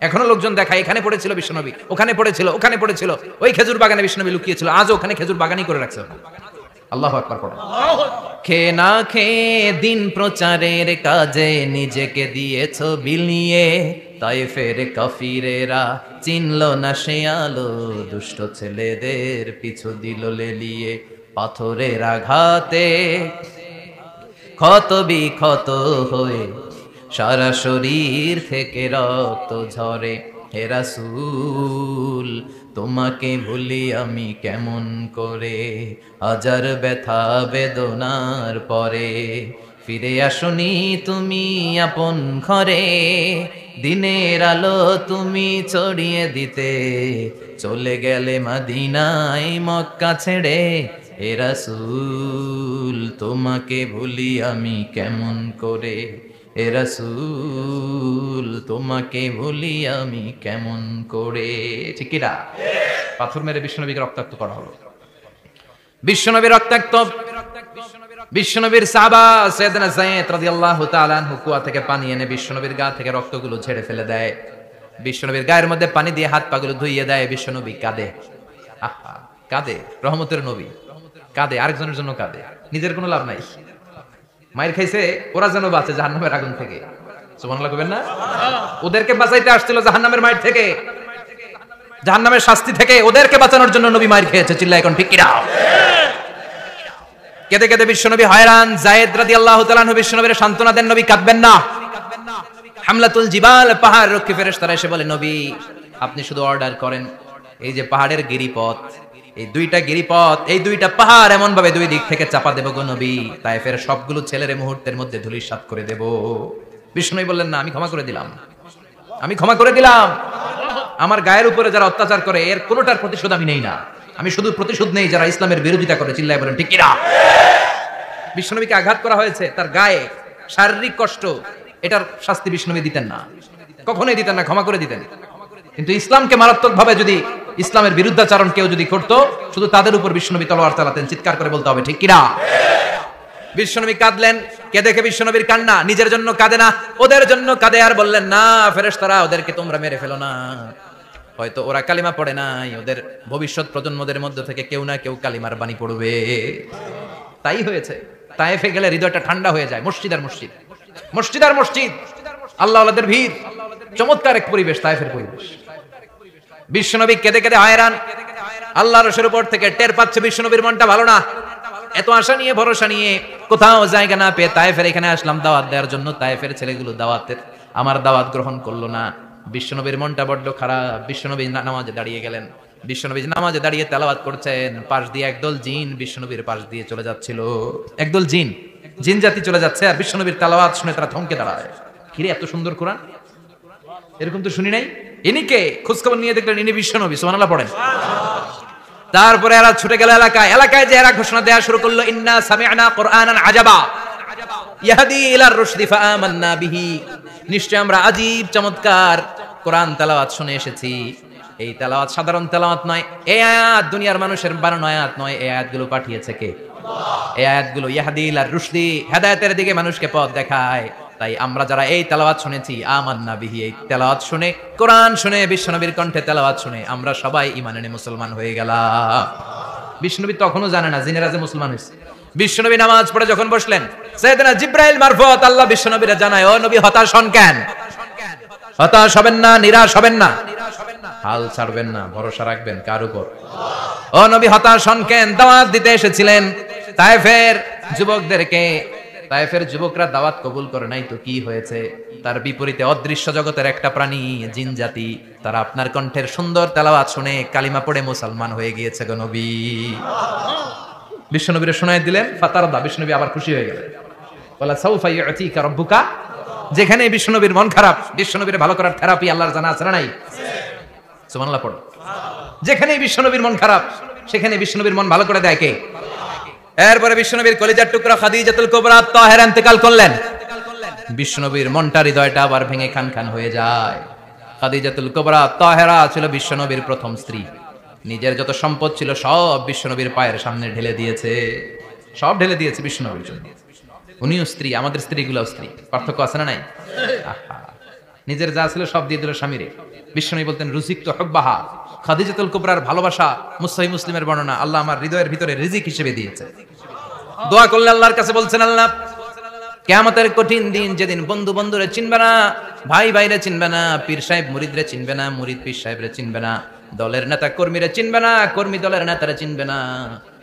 এখনো লোকজন দেখায় এখানে পড়েছিল বিশ্বনবী, ওখানে পড়েছিল, ওখানে পড়েছিল, ওই খেজুর বাগানে বিশ্বনবী লুকিয়েছিল, আজও ওখানে খেজুর বাগানই করে রাখছে। আল্লাহু আকবার পড়েন। খেয়ে না খেয়ে দিন প্রচারের কাজে নিজেকে দিয়েছ বিলিয়ে, তায়েফের কাফিরেরা চিনল না সে আলো, দুষ্ট ছেলেদের পিছু দিল লেলিয়ে। পাথরের আঘাতে ক্ষত বিক্ষত হয়ে সারা শরীর থেকে রক্ত ঝরে। হে রাসূল তোমাকে ভুলি আমি কেমন করে, হাজার ব্যথা বেদনার পরে। ফিরে আসনি তুমি আপন ঘরে, দিনের আলো তুমি ছড়িয়ে দিতে, চলে গেলে মদিনায় মক্কা ছেড়ে। হে রাসূল তোমাকে ভুলি আমি কেমন করে, হে রাসূল তোমাকে ভুলি আমি কেমন করে। ঠিক কি না? পাথর মেরে বিশ্বনবীকে রক্তাক্ত করা হলো। বিশ্বনবী রক্তাক্ত, বিশ্বনবীর সাহাবা সাইয়েদনা যায়েদ রাদিয়াল্লাহু তাআলা আনহু কুয়া থেকে পানি এনে বিশ্বনবীর গা থেকে রক্তগুলো ঝেড়ে ফেলে দেয়। বিশ্বনবীর গায়ের মধ্যে পানি দিয়ে হাত পাগুলো ধুইয়ে দেয়। বিশ্বনবী কাঁদে, আহা কাঁদে, রহমতের নবী কাঁদে, আরেকজনের জন্য কাঁদে, নিজের কোনো লাভ নাই। মায়ের খাইছে ওরা যেন বাঁচে জাহান্নামের আগুন থেকে। সুবহানাল্লাহ কইবেন না? ওদেরকে বাঁচাইতে আসছিল জাহান্নামের মাইর থেকে, জাহান্নামের শাস্তি থেকে, ওদেরকে বাঁচানোর জন্য নবী মাইর খেয়েছে। চিল্লায় এখন ঠিক কিনা? কেঁদে কেঁদে বিশ্বনবী হয়রান। যায়েদ রাদিয়াল্লাহু তাআলা আনহু বিশ্বনবীর সান্ত্বনা দেন, নবী কাঁদবেন না। হামলাতুল জিবাল, পাহাড় রক্ষী ফেরেশতারা এসে বলে, নবী আপনি শুধু অর্ডার করেন, এই যে পাহাড়ের গিরিপথ, এই 2টা গিরিপথ, এই 2টা পাহাড় এমন ভাবে 2 দিক থেকে চাপা দেব গো নবী, তায়েফের সবগুলো ছেলের মুহূর্তের মধ্যে ধূলিসাৎ করে দেব। বিষ্ণু বললেন, না আমি ক্ষমা করে দিলাম, আমি ক্ষমা করে দিলাম। আমার গায়ের উপরে যারা অত্যাচার করে এর কোনোটার প্রতিশোধ আমি নেই না, আমি শুধু প্রতিশোধ নেই যারা ইসলামের বিরোধিতা করে। চিল্লায় বলেন ঠিক কিনা? বিশ্বনবীকে আঘাত করা হয়েছে, তার গায়ে শারীরিক কষ্ট, এটার শাস্তি বিশ্বনবী দিতেন না, কখনোই দিতেন না, ক্ষমা করে দিতেন। কিন্তু ইসলামকে মারাত্মকভাবে যদি ইসলামের বিরুদ্ধাচরণ কেউ যদি করতো, শুধু তাদের উপর বিশ্বনবী তলোয়ার চালাতেন। চিৎকার করে বলতে হবে ঠিক কিনা? বিশ্বনবী কাঁদলেন। কে দেখে বিশ্বনবীর কান্না? নিজের জন্য কাঁদে না, ওদের জন্য কাঁদে। আর বললেন, না ফেরেশতারা ওদেরকে তোমরা মেরে ফেলো না, হয়তো ওরা কালিমা পড়ে নাই, ওদের ভবিষ্যৎ প্রজন্মদের মধ্যে থেকে কেউ না কেউ কালিমার বাণী পড়বে। তাই হয়েছে। তায়েফে গেলে হৃদয়টা ঠান্ডা হয়ে যায়। মসজিদ আর মসজিদ, মসজিদ আর মসজিদ, আল্লাহ আল্লাহদের ভিড়, চমৎকার এক পরিবেশ তায়েফের পরিবেশ। বিশ্বনবী কেঁদে কেঁদে হয়রান। আল্লাহর রসুলের উপর থেকে টের পাচ্ছে বিশ্বনবীর মনটা ভালো না। এত আশা নিয়ে ভরসা নিয়ে কোথাও জায়গা না পেয়ে তায়েফের এখানে আসলাম দাওয়াত দেওয়ার জন্য। তায়েফের ছেলেগুলো দাওয়াতের আমার দাওয়াত গ্রহণ করলো না। বিশ্বনবীর মনটা বড্ড খারাপ। বিশ্বনবী নামাজে দাঁড়িয়ে গেলেন। বিশ্বনবী নামাজে দাঁড়িয়ে তেলাওয়াত করছেন। পাশ দিয়ে একদল জিন বিশ্বনবীর পাশ দিয়ে চলে যাচ্ছিল। একদল জিন, জিন জাতি চলে যাচ্ছে, আর বিশ্বনবীর তেলাওয়াত শুনে তারা থমকে দাঁড়ায়। কিরে এত সুন্দর কোরআন, এরকম তো শুনি নাই। ইনি কে? খোঁজখবর নিয়ে দেখলেন ইনি বিশ্বনবী। সুবহানাল্লাহ পড়েন। তারপরে এরা ছুটে গেল এলাকায়। এলাকায় যে এরা ঘোষণা দেয়া শুরু করলো, ইন্না সামি'না কুরআনান আজাবা ইয়াহদি ইলার রুশদি ফাআমান্না বিহি। নিশ্চয় আমরা আজীব চমৎকার কোরআন তেলাওয়াত শুনে এসেছি। এই তেলাওয়াত সাধারণ তেলাওয়াত নয়, এই আয়াত দুনিয়ার মানুষের বানানো আয়াত নয়। এই আয়াতগুলো পাঠিয়েছে কে? আল্লাহ। এই আয়াতগুলো ইয়াহদি ইলার রুশদি, হেদায়েতের দিকে মানুষকে পথ দেখায়। তাই আমরা যারা এই তেলাওয়াত শুনেছি, আমান্না বিহি, এই তেলাওয়াত শুনে, কোরআন শুনে, বিশ্বনবীর কণ্ঠে তেলাওয়াত শুনে আমরা সবাই ঈমান এনে মুসলমান হয়ে গেলাম। বিশ্বনবী তখনও জানে না জিনেরা যে মুসলমান হয়েছে। বিশ্বনবী নামাজ পড়ে যখন বসলেন, সাইয়েদনা জিবরাইল মারফত আল্লাহ বিশ্বনবীরে জানায়, ও নবী হতাশ হন কেন? হতাশ হবেন না, নিরাশ হবেন না, হাল ছাড়বেন না, ভরসা রাখবেন কার উপর? ও নবী হতাশ হন কেন? দাওয়াত দিতে এসেছিলেন তায়েফের যুবকদেরকে। তায়েফের যুবকরা দাওয়াত কবুল করে নাই তো কি হয়েছে? তার বিপরীতে অদৃশ্য জগতের একটা প্রাণী, জিন জাতি, তারা আপনার কণ্ঠের সুন্দর তেলাওয়াত শুনে কালিমা পড়ে মুসলমান হয়ে গিয়েছে গো নবী। বিশ্বনবীরে শোনায় দিলেন। ফাতারদা, বিশ্বনবী আবার খুশি হয়ে গেলেন। ওয়ালা সাউফা ইউতিকা রাব্বুকা। যেখানে বিশ্বনবীর মন খারাপ, বিশ্বনবীর ভালো করার থেরাপি আল্লাহর জানা আছে না নাই? সুবহানাল্লাহ পড়ো। যেখানে বিশ্বনবীর মন খারাপ, সেখানে বিশ্বনবীর মন ভালো করে দেয় কে? এরপরে বিশ্বনবীর কলিজার টুকরা খাদিজাতুল কুবরা তাহেরা ইন্তেকাল করলেন। বিশ্বনবীর মনটা, হৃদয়টা আবার ভেঙে খান খান হয়ে যায়। খাদিজাতুল কুবরা তাহেরা ছিল বিশ্বনবীর প্রথম স্ত্রী। নিজের যত সম্পদ ছিল সব বিশ্বনবীর পায়ের সামনে ঢেলে দিয়েছে, সব ঢেলে দিয়েছে বিশ্বনবীর জন্য। উনিও স্ত্রী, আমাদের স্ত্রীগুলোও স্ত্রী, পার্থক্য আছে না নাই? নিজের যা ছিল সব দিয়ে দিল স্বামীরে। বিশ্বনবী বলতেন রুজিকতু হুব্বাহা, খাদিজাতুল কুবরার ভালোবাসা সহিহ মুসলিমের বর্ণনা, আল্লাহ আমার হৃদয়ের ভিতরে রিজিক হিসেবে দিয়েছে। দোয়া করলে আল্লাহর কাছে বলছেন, আল্লাহ কিয়ামতের কঠিন দিন, যেদিন বন্ধু বন্ধুরে চিনবে না, ভাই ভাইরে চিনবে না, পীর সাহেব মুরিদরে চিনবে না, মুরিদ পীর সাহেবরে চিনবে না, দলের নেতা কর্মীরে চিনবে না, কর্মী দলের নেতারে চিনবে না,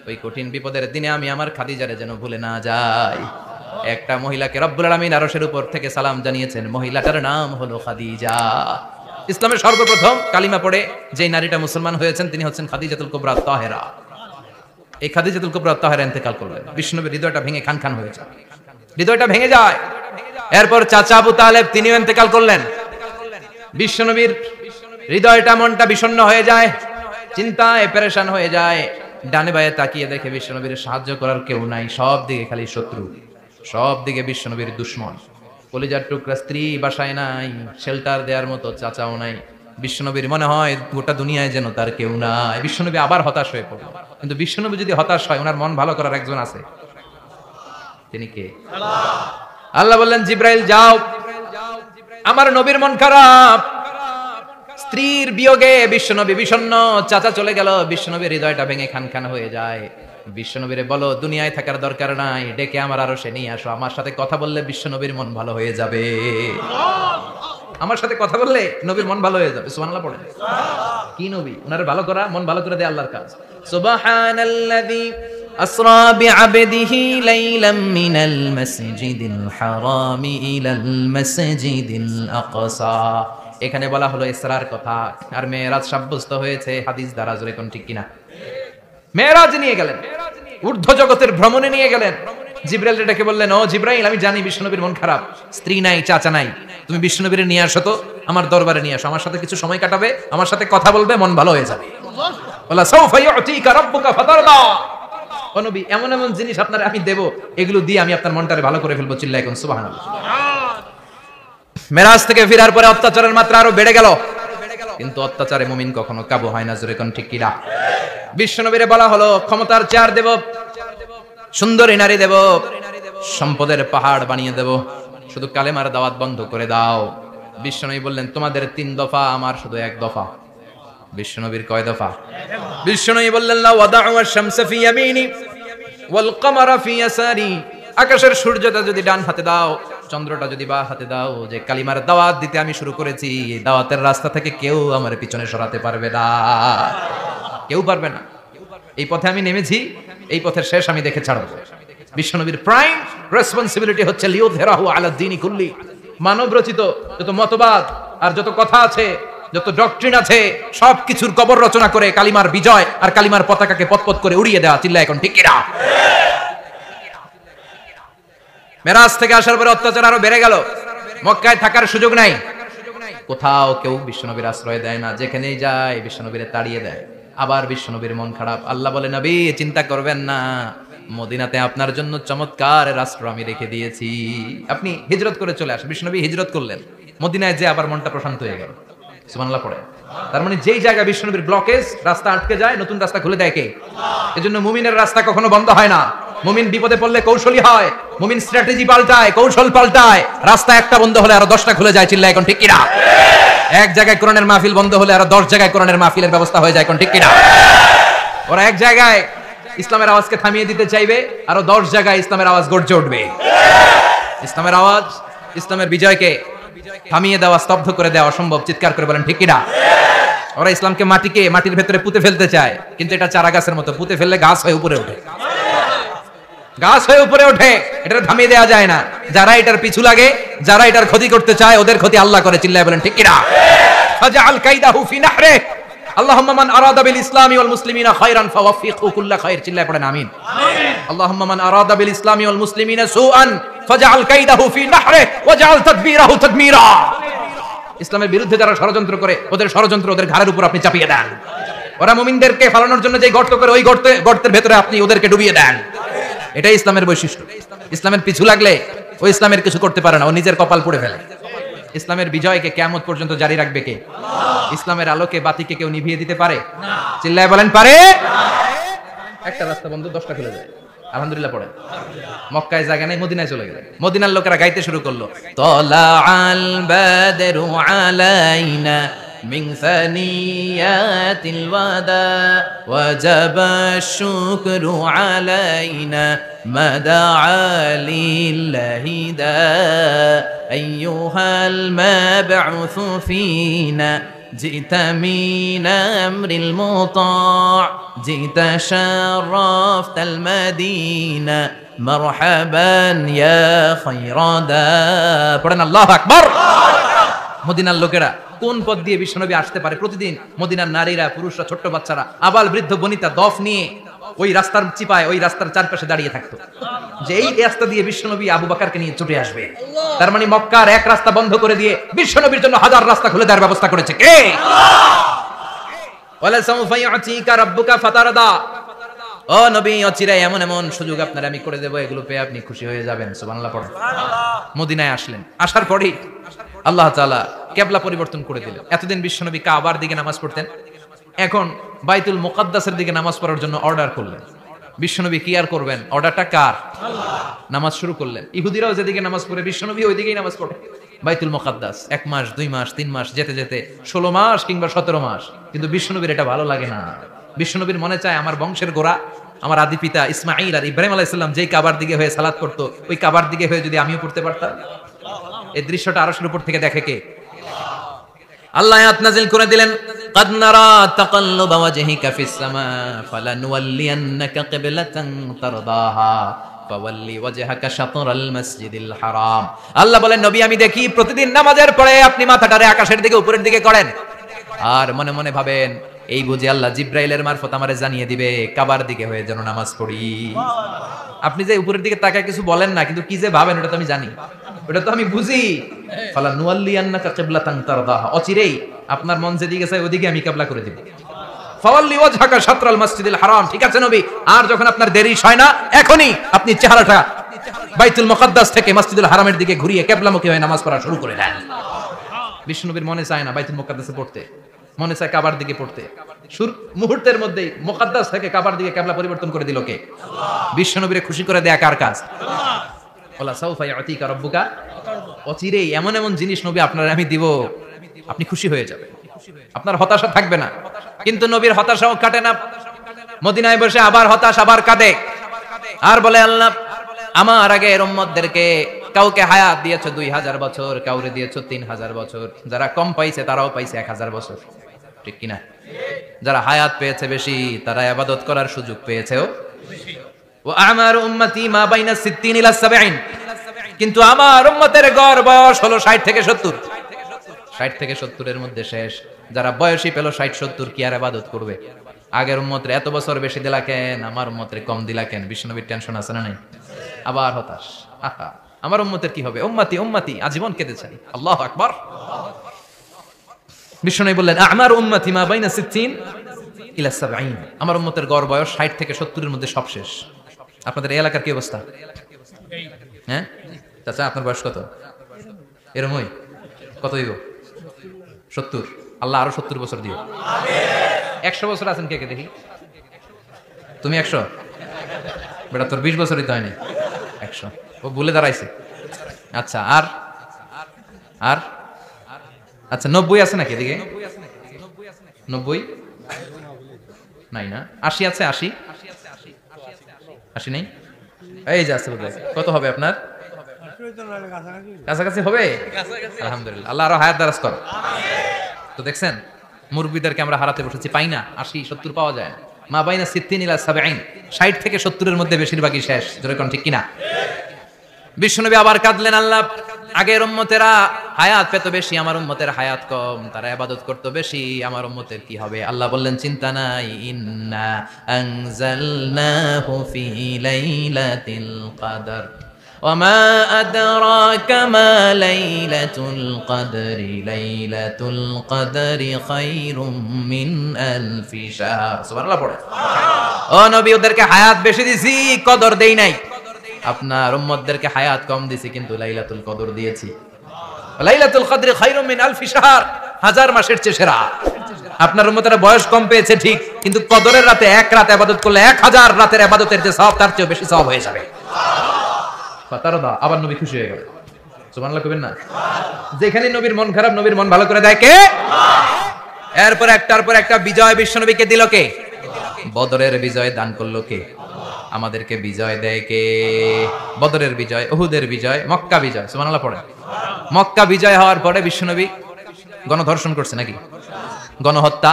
ওই কঠিন বিপদের দিনে আমি আমার খাদিজারে যেন ভুলে না যাই। একটা মহিলাকে রব্বুল আলামিন আরশের উপর থেকে সালাম জানিয়েছেন, মহিলাটার নাম হলো খাদিজা। ইসলামের সর্বপ্রথম কালিমা পড়ে যে নারীটা মুসলমান হয়েছেন তিনি হচ্ছেন খাদিজাতুল কুবরা তাহেরা। এই খাদিজাতুল কুবরা তাহেরা ইন্তেকাল করলেন, বিষ্ণুনবীর হৃদয়টা ভেঙে খান খান হয়ে যায়, হৃদয়টা ভেঙে যায়। এরপর চাচা আবু তালেব তিনিও ইন্তেকাল করলেন। বিশ্বনবীর হৃদয়টা মনটা বিষণ্ণ হয়ে যায়, চিন্তায় পেরেশান হয়ে যায়। ডানে বায়ে তাকিয়ে দেখে বিশ্বনবীর সাহায্য করার কেউ নাই, সব দিকে খালি শত্রু, সব দিকে বিশ্বনবীর দুশ্মন। কলিজার টুকরা স্ত্রী বাসায় নাই, শেল্টার দেওয়ার মতো চাচাও নাই। বিশ্বনবীর মনে হয় গোটা দুনিয়ায় যেন তার কেউ নাই। বিশ্বনবী আবার হতাশ হয়ে পড়ল। কিন্তু বিশ্বনবী যদি হতাশ হয়, ওনার মন ভালো করার একজন আছে, তিনি কে? আল্লাহ বললেন জিব্রাইল যাও, আমার নবীর মন খারাপ, স্ত্রীর বিয়োগে বিশ্বনবী বিষণ্ণ, চাচা চলে গেল, বিশ্বনবীর হৃদয়টা ভেঙে খান খান হয়ে যায়। বিশ্বনবীরে বলো দুনিয়ায় থাকার দরকার নাই, ডেকে আমার আরো সে নিয়ে আসো, আমার সাথে কথা বললে বিশ্বনবীর মন ভালো হয়ে যাবে। আমার সাথে কথা বললে নবীর মন ভালো হয়ে যাবে। সুবহানাল্লাহ পড়েন। কি নবী? উনার ভালো করা, মন ভালো করে দেয় আল্লাহর কাজ। সুবহানাল্লাযী আসরা বিআবদিহি লাইলাম মিনাল মাসজিদিল হারামি ইলাল মাসজিদিল আকসা। এখানে বলা হলো ইসরার কথা, আর মেরাজ সাব্যস্ত হয়েছে হাদিস দ্বারা। জোরে কোন ঠিক কিনা? মেরাজ নিয়ে গেলেন, ঊর্ধ্ব জগতের ভ্রমণে নিয়ে গেলেন। জিব্রাইল ডেকে বললেন, ও জিব্রাইল, আমি জানি বিশ্বনবীর মন খারাপ, স্ত্রী নাই, চাচা নাই, তুমি বিশ্বনবীর নিয়ে আসো তো, আমার দরবারে নিয়ে আসো, আমার সাথে কিছু সময় কাটাবে, আমার সাথে কথা বলবে, মন ভালো হয়ে যাবে। বলা সাউফা ইউতিকা রাব্বুকা ফাতারদা। ও নবী, এমন এমন জিনিস আপনারে আমি দেব, এগুলো দিয়ে আমি আপনার মনটারে ভালো করে ফেলবো। চিল্লায় কোন সুবহানাল্লাহ। মেরাজ থেকে ফেরার পরে অত্যাচারের মাত্রা আরো বেড়ে গেল, কিন্তু অত্যাচারে মুমিন কখনো কাবু হয় না। জোরে কোন ঠিক কিনা? বিশ্বনবীরে বলা হলো ক্ষমতার চেয়ার দেব, সুন্দরী নারী দেব, সম্পদের পাহাড় বানিয়ে দেব, শুধু কালেমার দাওয়াত বন্ধ করে দাও। বিশ্বনবী বললেন তোমাদের 3 দফা, আমার শুধু 1 দফা। বিশ্বনবীর কয় দফা? বিশ্বনবী বললেন লা ওয়াদাউ আশ-শামসা ফি ইয়ামিনি ওয়াল কমারা ফি ইয়াসারি। আকাশের সূর্যটা যদি ডান হাতে দাও, চন্দ্রটা যদি বাঁ হাতে দাও, যে কালিমার দাওয়াত দিতে আমি শুরু করেছি, এই দাওয়াতের রাস্তা থেকে কেউ আমার পিছনে সরাতে পারবে না, কেউ পারবে না। এই পথে আমি নেমেছি, এই পথের শেষ আমি দেখে ছাড়ব। বিশ্বনবীর প্রাইম রেসপন্সিবিলিটি হচ্ছে লিউযহিরাহু আলা দ্বীনি কুল্লি। মানব রচিত যত মতবাদ আর যত কথা আছে, যত ডক্ট্রিন আছে, সবকিছুর কবর রচনা করে কালিমার বিজয় আর কালিমার পতাকাকে পতপত করে উড়িয়ে দেওয়া। চিল্লায় এখন ঠিক কিনা? মেরাজ থেকে আসার পরে অত্যাচার আরো বেড়ে গেল, মক্কায় থাকার সুযোগ নাই, কোথাও কেউ বিশ্বনবীর আশ্রয় দেয় না, যেখানেই যায় বিশ্বনবীরে তাড়িয়ে দেয়। আবার বিশ্বনবীর মন খারাপ। আল্লাহ বলে নবী চিন্তা করবেন না, মদিনাতে আপনার জন্য চমৎকার রাষ্ট্র আমি রেখে দিয়েছি, আপনি হিজরত করে চলে আসেন। বিশ্বনবী হিজরত করলেন, মদিনায় যে আবার মনটা প্রশান্ত হয়ে গেল। সুবহানাল্লাহ পড়ে। তার মানে যেই জায়গা বিশ্বনবীর ব্লকেজ, রাস্তা আটকে যায়, নতুন রাস্তা খুলে দেয় কে? এজন্য মুমিনের রাস্তা কখনো বন্ধ হয় না। মুমিন বিপদে পড়লে কৌশলী হয়, মুমিন স্ট্র্যাটেজি পাল্টায়, কৌশল পাল্টায়। রাস্তা একটা বন্ধ হলে আরো 10টা খুলে যায়। চিল্লায় এখন ঠিক কিনা? এক জায়গায় কোরআনের মাহফিল বন্ধ হলে আরো 10 জায়গায় কোরআনের মাহফিলের ব্যবস্থা হয়ে যায়। এখন ঠিক কিনা? ওরা এক জায়গায় ইসলামের আওয়াজকে থামিয়ে দিতে চাইবে, আরো 10 জায়গায় ইসলামের আওয়াজ গর্জে উঠবে। ইসলামের আওয়াজ, ইসলামের বিজয়কে থামিয়ে দেওয়া, স্তব্ধ করে দেওয়া অসম্ভব। চিৎকার করে বলেন ঠিক কিনা? ওরা ইসলামকে মাটির ভেতরে পুঁতে ফেলতে চায়, কিন্তু এটা চারা গাছের মতো, পুঁতে ফেললে গাছ হয়ে উপরে ওঠে, গাছ হয়ে উপরে ওঠে, এটা থামিয়ে দেওয়া যায় না। যারা এটার পিছু লাগে, যারা এটার ক্ষতি করতে চায়, ওদের ক্ষতি আল্লাহ করে। চিল্লায় বলেন ঠিক কিনা? ফাজআল কাইদাহু ফি নাহরে। আল্লাহুম্মা মান আরাদা বিল ইসলামি ওয়াল মুসলিমিনা খায়রান ফাওয়াফিকহু কুল্লা খায়র। চিল্লায় পড়েন আমিন। আল্লাহুম্মা মান আরাদা বিল ইসলামি ওয়াল মুসলিমিনা সুআন ফাজআল কাইদাহু ফি নাহরে ওয়াজআল তাদবীরাহু তাদমীরা। ইসলামের বিরুদ্ধে যারা ষড়যন্ত্র করে, ওদের ষড়যন্ত্র ওদের ঘাড়ের উপর আপনি চাপিয়ে দেন। ওরা মুমিনদেরকে ফালানোর জন্য যে গর্ত করে, ওই গর্তের ভেতরে আপনি ওদেরকে ডুবিয়ে দেন। এটাই ইসলামের বৈশিষ্ট্য। ইসলামের পিছু লাগলে ও ইসলামের কিছু করতে পারে না, ও নিজের কপাল পুড়ে ফেলে। ইসলামের বিজয়কে কিয়ামত পর্যন্ত জারি রাখবে কে? ইসলামের আলোকে বাতিকে কেউ নিভিয়ে দিতে পারে? চিল্লায় বলেন পারে? একটা রাস্তা বন্ধ, 10টা খুলে যায়। আলহামদুলিল্লাহ পড়েন। মক্কায় জায়গা নাই, মদিনায় চলে গেলেন। মদিনার লোকেরা গাইতে শুরু করলো, তলা আল বাদরু আলাইনা মিন সানিয়াতিল ওয়াদা ওয়াজাবা শুকরু আলাইনা মাদা লিল্লাহি দা আইয়ুহাল মাবউসু ফিনা جئت من أمر المطاع جئت شرفت المدينة مرحبا يا خير دا পড়েন আল্লাহু আকবার। মদিনার লোকেরা কোন পথ দিয়ে বিশ্বনবী আসতে পারে? প্রতিদিন মদিনার নারীরা, পুরুষরা, ছোট্ট বাচ্চারা, আবাল বৃদ্ধ বনিতা দফ নিয়ে ওই রাস্তার চিপায়, ওই রাস্তার চারপাশে দাঁড়িয়ে থাকতো যে এই রাস্তা দিয়ে বিশ্বনবী আবু বকরকে নিয়ে ছুটে আসবে। তার মানে মক্কার এক রাস্তা বন্ধ করে দিয়ে বিশ্বনবীর জন্য হাজার রাস্তা খুলে দেওয়ার ব্যবস্থা করেছে কে? ওয়ালা সাউফা ইউতিকা রাব্বুকা ফাতারদা, ও নবী অচিরে এমন এমন সুযোগ আপনার আমি করে দেব, এগুলো পেয়ে আপনি খুশি হয়ে যাবেন। সুবহানাল্লাহ পড়েন। মদিনায় আসলেন, আসার পরেই আল্লাহ তাআলা কিবলা পরিবর্তন করে দিলেন। এতদিন বিশ্বনবী কাবার দিকে নামাজ পড়তেন, এখন বাইতুল মুকাদ্দাসের দিকে নামাজ পড়ার জন্য অর্ডার করলেন। বিশ্বনবী কি আর করবেন? অর্ডারটা কার? নামাজ শুরু করলেন। ইহুদিরাও যেদিকে নামাজ পড়ে বিশ্বনবী ওইদিকেই নামাজ পড়ে। বাইতুল মুকাদ্দাস 1 মাস 2 মাস 3 মাস যেতে যেতে 16 মাস কিংবা 17 মাস, কিন্তু বিশ্বনবীর এটা ভালো লাগে না। বিশ্বনবীর মনে চায় আমার বংশের গোড়া, আমার আদি পিতা ইসমাঈল আর ইব্রাহিম আলাইহিস সালাম যেই কাবার দিকে হয়ে সালাত করতো, ওই কাবার দিকে হয়ে যদি আমিও পড়তে পারতাম। এই দৃশ্যটা আরশের উপর থেকে দেখে কে? আল্লাহ আয়াত নাযিল করে দিলেন, قد نرى تقلب وجهك في السماء فلنولينك قبلة ترضاها فولي وجهك شطر المسجد الحرام। আল্লাহ বলেন, নবী আমি দেখি প্রতিদিন নামাজের পরে আপনি মাথাটারে আকাশের দিকে, উপরের দিকে করেন, আর মনে মনে ভাবেন এই বুঝি আল্লাহ জিব্রাইলের মারফত আমারে জানিয়ে দিবে কাবার দিকে হয়ে যেন নামাজ পড়ি। আপনি যে উপরের দিকে তাকায় কিছু বলেন না, কিন্তু কি যে ভাবেন ওটা তো আমি জানি, ওটা তো আমি বুঝি। ফালানুওয়াল্লিয়ান্নাকা কিবলাতান তারদাহা, অচিরেই আপনার মন যেদিকে চায় ওদিকে আমি কিবলা করে দেব। ফাওয়াল্লি ওয়াজহাকা শাতরাল মাসজিদিল হারাম। ঠিক আছে নবী, আর যখন আপনার দেরি হয় না, এখনই আপনি চেহারাটা বাইতুল মুকাদ্দাস থেকে মসজিদুল হারামের দিকে ঘুরিয়ে কিবলামুখী হয়ে নামাজ পড়া শুরু করে দেন। বিশ্বনবীর মনে চায় না বাইতুল মুকাদ্দাসে পড়তে, মনে চায় কাবার দিকে পড়তে। মুহূর্তের মধ্যেই মুকাদ্দাস থেকে কাবার দিকে কিবলা পরিবর্তন করে দিল কে? বিশ্বনবীরে খুশি করে দেয়া কার কাজ? ওয়ালা সাউফা ইউতিকা রাব্বুকা, অচিরেই এমন এমন জিনিস নবী আপনার আমি দিব, আপনি খুশি হয়ে যাবেন, আপনার হতাশা থাকবে না। কিন্তু নবীর হতাশাও কাটে না। মদিনায় বসে আবার হতাশ, আবার কাঁদে, আর বলে আল্লাহ আমার আগে উম্মতদেরকে কাউকে হায়াত দিয়েছো 2000 বছর, কাউরে দিয়েছো 3000 বছর, যারা কম পাইছে তারাও পাইছে 1000 বছর, ঠিক কিনা? যারা হায়াত পেয়েছে বেশি, তারা ইবাদত করার সুযোগ পেয়েছেও বেশি। ওয়া আমারু উম্মতি মা বাইনা 60 ইলা 70, কিন্তু আমার উম্মতের গড় বয়স হলো 60 থেকে 70। 60 থেকে 70 এর মধ্যে শেষ। যারা বয়সী পেল 60-70, কি আর ইবাদত করবে? আগের উম্মতের এত বছর বেশি দিলা কেন, আমার উম্মতের কম দিলা কেন? বিশ্বনবীর টেনশন আছে না নাই? আবার হতাশ, আহা আমার উম্মতের কি হবে? উম্মতি উম্মতি আজীবন কেঁদেছেন। আল্লাহু আকবার। বিশ্বনবী বললেন, আমার উম্মতি মা বাইনা 60 ইলা 70, আমার উম্মতের গড় বয়স 60 থেকে 70 এর মধ্যে সব শেষ। আপনাদের এই এলাকার কি অবস্থা? হ্যাঁ চাচা, আপনার বয়স কত? এরমই কত দিব? 70। আল্লাহ আরো 70 বছর দিও। 100 বছর আছেন কে কে দেখি? তুমি 100? বেটা তোর 20 বছরই তো হয়নি। 100 ও ভুলে দাঁড়াইছে। আচ্ছা, আর আর আচ্ছা 90 আছে নাকি এদিকে? 90 নাই না? 80 আছে? 80 নেই? এই যে আছে বোধহয়। কত হবে আপনার? কাছাকাছি হবে? আলহামদুলিল্লাহ, আল্লাহ আরো হায়াত দারাজ করো। তো দেখছেন মুরব্বীদেরকে আমরা হারাতে বসেছি, পাই না। 80-70 পাওয়া যায় না। মা বাইনা 60 ইলা 70, 60 থেকে 70 এর মধ্যে বেশিরভাগই শেষ। জোরে কোন ঠিক কিনা? বিশ্বনবী আবার কাঁদলেন, আল্লাহ আগের উম্মতেরা হায়াত পেত বেশি, আমার উম্মতের হায়াত কম, তারা ইবাদত করত বেশি, আমার উম্মতের কি হবে? আল্লাহ বললেন, চিন্তা নাই, ইন্না আনজালনাহু ফি লাইলাতিল কদর ওয়ামা আদরাকা মা লাইলাতুল কদরি লাইলাতুল কদরি খায়রুম মিন আলফি শাহর। সুবহানাল্লাহ পড়ে। ও নবী, ওদেরকে হায়াত বেশি দিছি, কদর দেই নাই। আপনার উম্মতদেরকে হায়াত কম দিছি, কিন্তু লাইলাতুল কদর দিয়েছি। লাইলাতুল কদর খায়রুম মিন আলফি শাহর, হাজার মাসের চেয়ে সেরা। আপনার উম্মতের বয়স কম পেয়েছে ঠিক, কিন্তু কদরের রাতে এক রাত ইবাদত করলে 1000 রাতের ইবাদতের যে সওয়াব তার চেয়ে বেশি সওয়াব হয়ে যাবে। ফাতারদা, আবার নবী খুশি হয়ে গেল। সুবহানাল্লাহ কইবেন না? যেখানে নবীর মন খারাপ, নবীর মন ভালো করে দেয় কে? এরপর একটার পর একটা বিজয় বিশ্বনবীকে দিল কে? বদরের বিজয় দান করলো কে? আমাদেরকে বিজয় দেয় কে? বদরের বিজয়, উহুদের বিজয়, মক্কা বিজয়। সুবহানাল্লাহ পড়ে। মক্কা বিজয় হওয়ার পরে বিশ্বনবী গণধর্ষণ করছে নাকি? গণহত্যা,